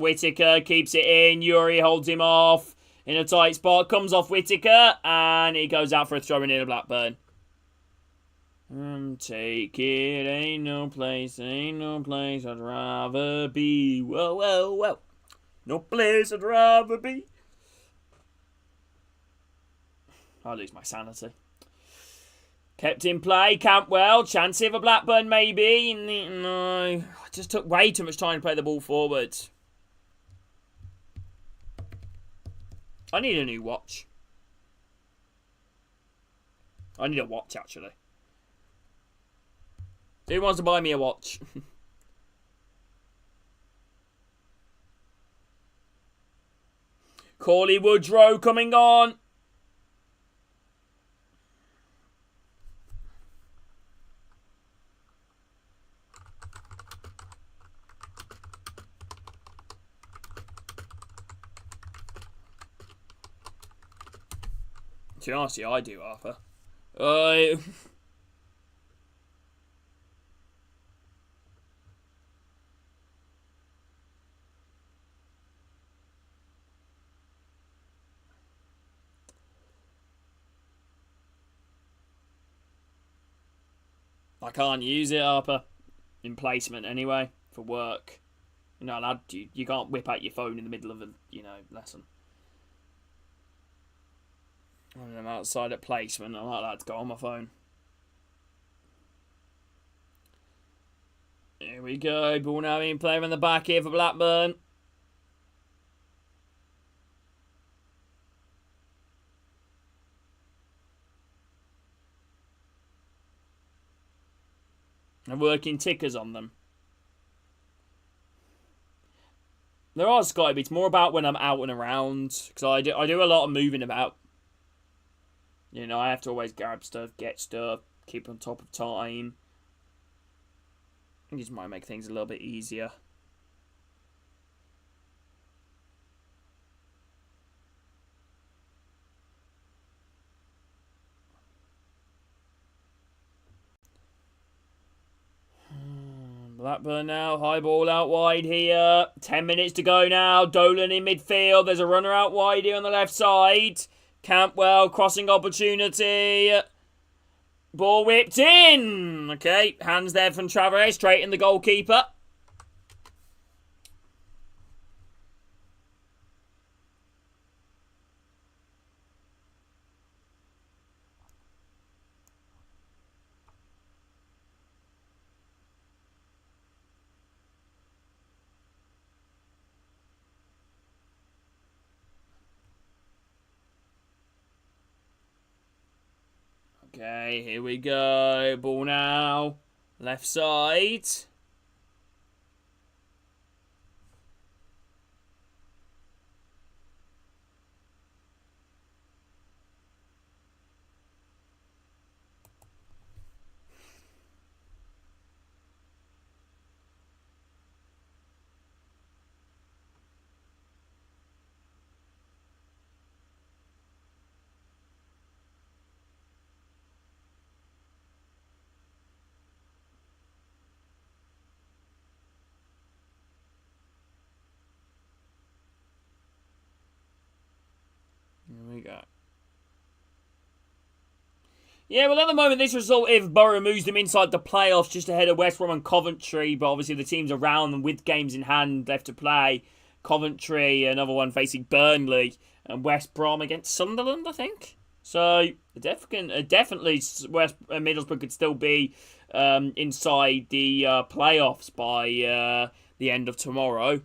Whittaker keeps it in. Yuri holds him off in a tight spot. Comes off Whittaker and he goes out for a throw in a Blackburn. Take it, ain't no place I'd rather be. Whoa. No place I'd rather be. I lose my sanity. Kept in play, Campbell. Chance of a Blackburn, maybe. No. I just took way too much time to play the ball forwards. I need a new watch. I need a watch, actually. Who wants to buy me a watch? Corley Woodrow coming on. To be honest, yeah, I do, Arthur. I can't use it, Harper. In placement, anyway, for work. You're not allowed to. You can't whip out your phone in the middle of a, lesson. When I'm outside at placement, I'm not allowed to go on my phone. Here we go. Ball now being played on the back here for Blackburn. I'm working tickers on them. There are Sky Beats. More about when I'm out and around. Because I do a lot of moving about. I have to always grab stuff, get stuff, keep on top of time. I think this might make things a little bit easier. Blackburn now. High ball out wide here. 10 minutes to go now. Dolan in midfield. There's a runner out wide here on the left side. Campbell, crossing opportunity. Ball whipped in. Okay, hands there from Traore, straight in the goalkeeper. Okay, here we go. Ball now. Left side. Here we go. Yeah, well, at the moment, this result, if Borough moves them inside the playoffs just ahead of West Brom and Coventry, but obviously the teams around them with games in hand left to play. Coventry, another one facing Burnley, and West Brom against Sunderland, I think. So, definitely Middlesbrough could still be inside the playoffs by the end of tomorrow.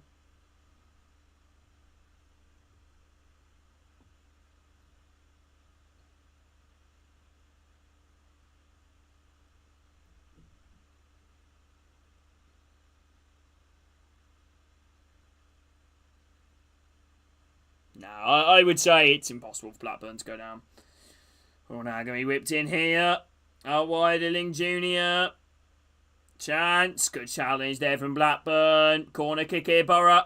No, I would say it's impossible for Blackburn to go down. Oh, now going to be whipped in here. Out wide, Illing Jr. Chance. Good challenge there from Blackburn. Corner kick here, Borough.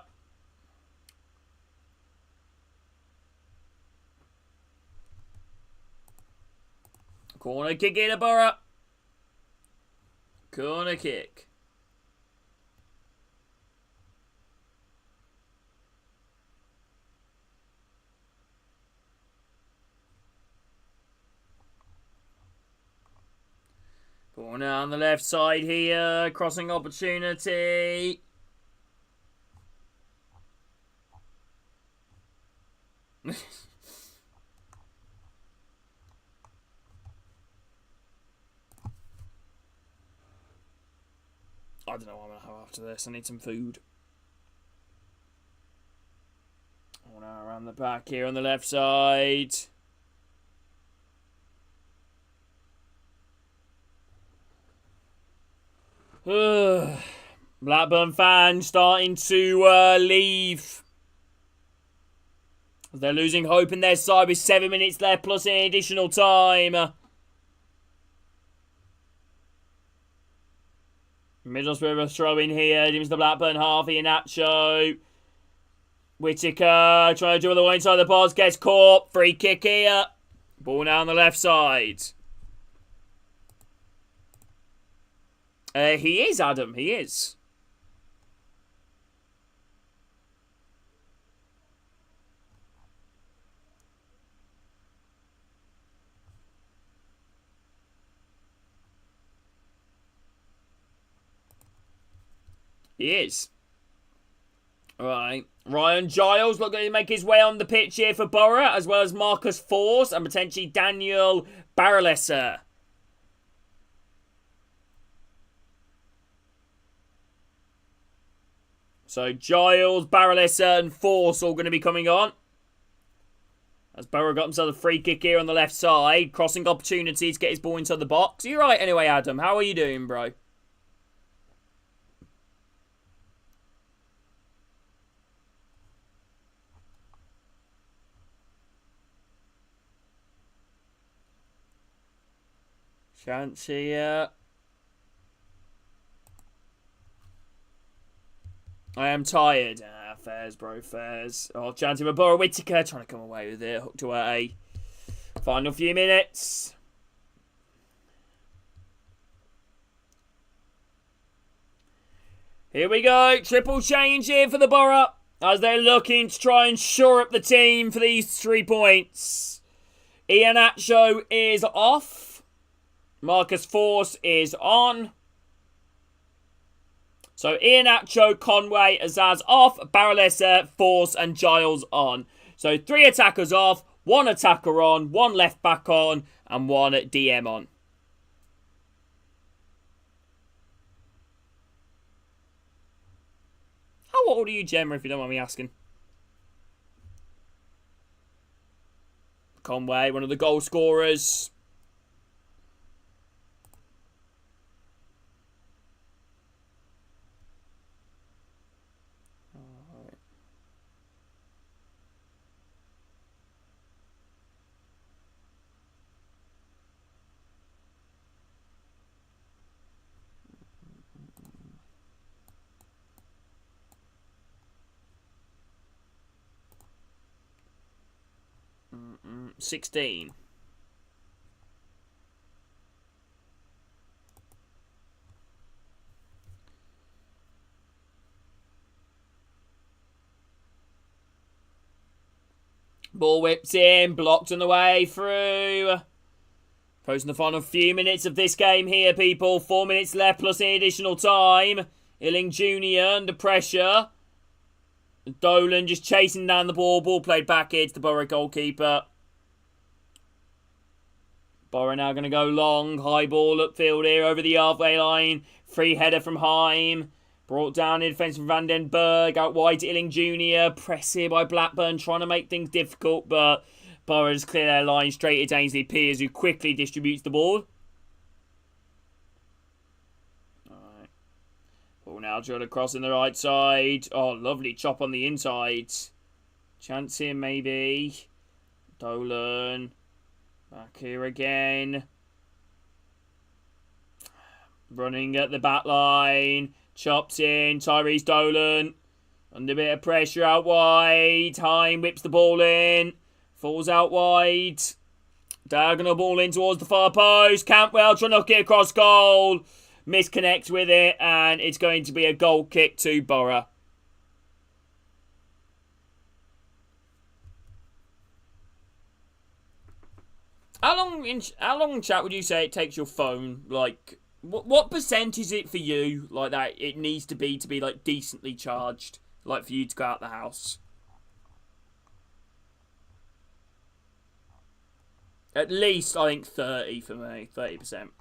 Corner kick here to Borough. Corner kick. Corner on the left side here. Crossing opportunity. I don't know what I'm going to have after this. I need some food. Oh, now around the back here on the left side. Blackburn fans starting to leave. They're losing hope in their side with 7 minutes left plus an additional time. Middlesbrough are throwing here. Into the Blackburn half. Iheanacho. Whittaker trying to do the one inside the box. Gets caught. Free kick here. Ball now on the left side. He is, Adam. He is. He is. Alright. Ryan Giles looking to make his way on the pitch here for Borough, as well as Marcus Forss and potentially Daniel Baralesa. So Giles, Baralesa and Forss all going to be coming on. As Borough got himself a free kick here on the left side. Crossing opportunity to get his ball into the box. You're right anyway, Adam. How are you doing, bro? Chance here. I am tired. Fairs, bro, fairs. Oh, chanting with Borough. Whittaker trying to come away with it. Hooked away. Final few minutes. Here we go. Triple change here for the Borough as they're looking to try and shore up the team for these 3 points. Iheanacho is off. Marcus Force is on. So Iheanacho, Conway, Azaz off. Baralesa, Force and Giles on. So 3 attackers off, 1 attacker on, 1 left back on, and 1 DM on. How old are you, Gemma, if you don't mind me asking? Conway, one of the goal scorers. Mm-mm. 16. Ball whipped in, blocked on the way through. Posting the final few minutes of this game here, people. 4 minutes left plus the additional time. Illing Jr. under pressure. Dolan just chasing down the ball. Ball played back here to the Borough goalkeeper. Borough now going to go long. High ball upfield here over the halfway line. Free header from Heim. Brought down in defence from Van den Berg. Out wide to Illing Jr. Press here by Blackburn. Trying to make things difficult. But Borough just clear their line straight at Ainsley Piers, who quickly distributes the ball. Alright. Ball now drilled across in the right side. Oh, lovely chop on the inside. Chance here maybe. Dolan. Back here again. Running at the back line. Chops in. Tyrese Dolan. Under a bit of pressure out wide. Heim whips the ball in. Falls out wide. Diagonal ball in towards the far post. Cantwell trying to knock it across goal. Misconnects with it. And it's going to be a goal kick to Borough. How long, chat, would you say it takes your phone? Like, what percent is it for you? Like that, it needs to be like decently charged, like for you to go out the house. At least I think 30 for me, 30%.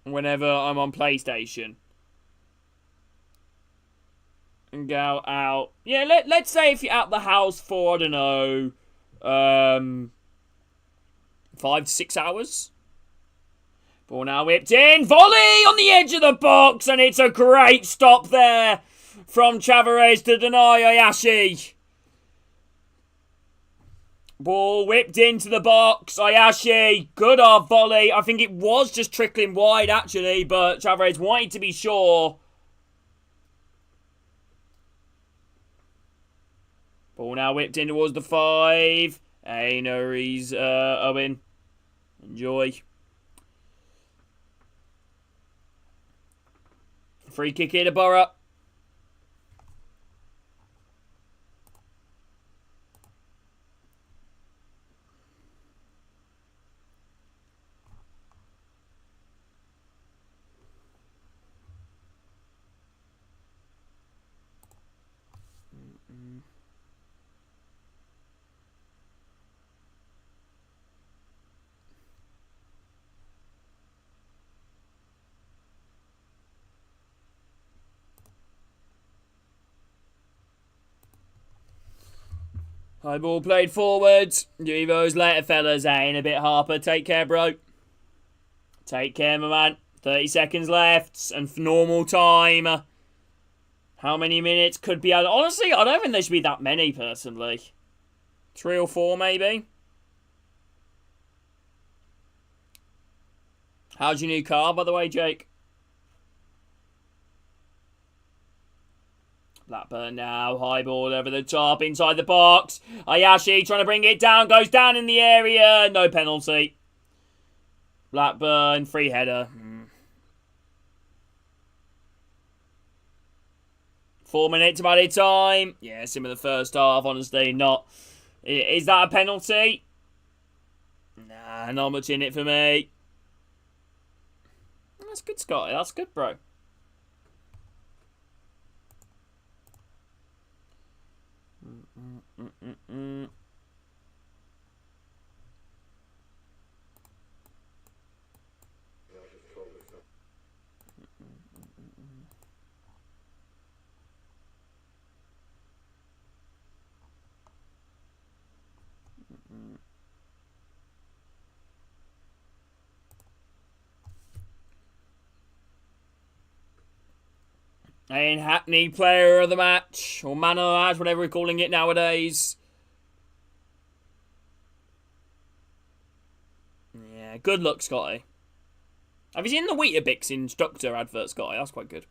Whenever I'm on PlayStation. And go out. Yeah, let's say if you're at the house for, I don't know, 5 to 6 hours. Ball now whipped in. Volley on the edge of the box. And it's a great stop there from Chavarez to deny Ayashi. Ball whipped into the box. Ayashi, good off volley. I think it was just trickling wide, actually, but Chavarez wanted to be sure. Ball now whipped in towards the 5. Hey, no, he's Owen. Enjoy. Free kick here to Borough. High ball played forward. Evo's later, fellas. Ain't a bit Harper. Take care, bro. Take care, my man. 30 seconds left. And for normal time. How many minutes could be out? Honestly, I don't think there should be that many, personally. 3 or 4, maybe. How's your new car, by the way, Jake? Blackburn now, high ball over the top, inside the box. Ayashi trying to bring it down, goes down in the area. No penalty. Blackburn, free header. 4 minutes of added time. Yeah, similar to the first half, honestly, not. Is that a penalty? Nah, not much in it for me. That's good, Scotty. That's good, bro. And Hackney player of the match, or man of the match, whatever we're calling it nowadays. Yeah, good luck, Scotty. Have you seen the Weetabix instructor advert, Scotty? That's quite good.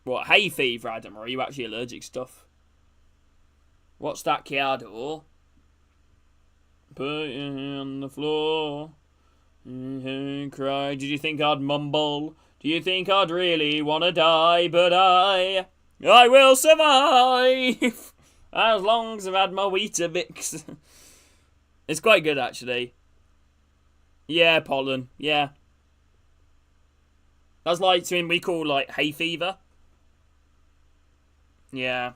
What, hay fever, Adam? Or are you actually allergic stuff? What's that, Kiado? Put your hand on the floor. Cry. Did you think I'd mumble? Do you think I'd really want to die? But I will survive as long as I've had my Weetabix. It's quite good, actually. Yeah, pollen. Yeah. That's like something we call, like, hay fever. Yeah.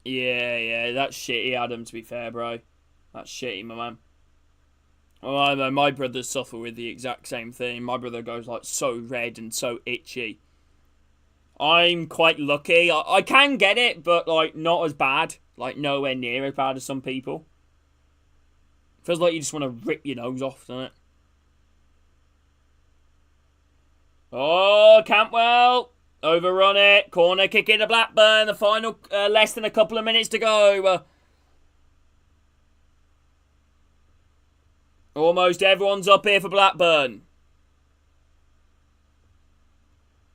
Yeah, that's shitty, Adam, to be fair, bro. That's shitty, my man. Well, I know my brothers suffer with the exact same thing. My brother goes, like, so red and so itchy. I'm quite lucky. I can get it, but, like, not as bad. Like, nowhere near as bad as some people. Feels like you just want to rip your nose off, doesn't it? Oh, Campbell. Overrun it. Corner kick into Blackburn. The final less than a couple of minutes to go. Almost everyone's up here for Blackburn.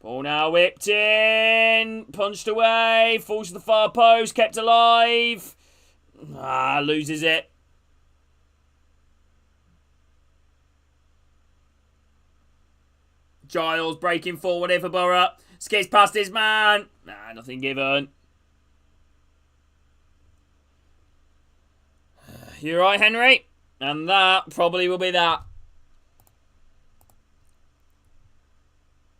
Ball now whipped in. Punched away. Falls to the far post. Kept alive. Loses it. Giles breaking forward here for Borough. Skids past his man. Nothing given. You're right, Henry. And that probably will be that.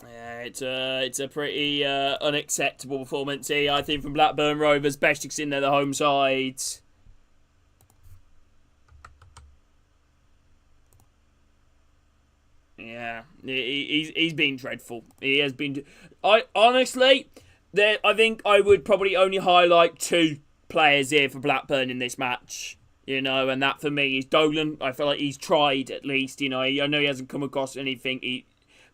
Yeah, it's a pretty unacceptable performance here, I think, from Blackburn Rovers. Bestick's in there, the home side. Yeah, he's been dreadful. He has been. I think I would probably only highlight 2 players here for Blackburn in this match. You know, and that for me is Dolan. I feel like he's tried at least. You know, I know he hasn't come across anything,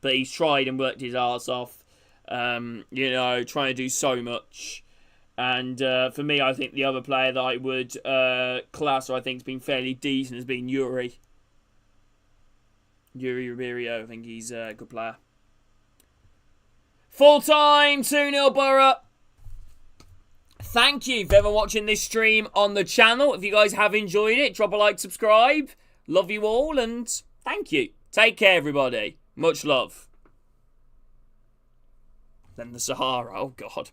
but he's tried and worked his arse off. You know, trying to do so much. And for me, I think the other player that I would class, or I think has been fairly decent, has been Yuri. Yuri Ribeiro, I think he's a good player. Full time, 2-0 Borough. Thank you for ever watching this stream on the channel. If you guys have enjoyed it, drop a like, subscribe. Love you all, and thank you. Take care, everybody. Much love. Then the Sahara, oh God.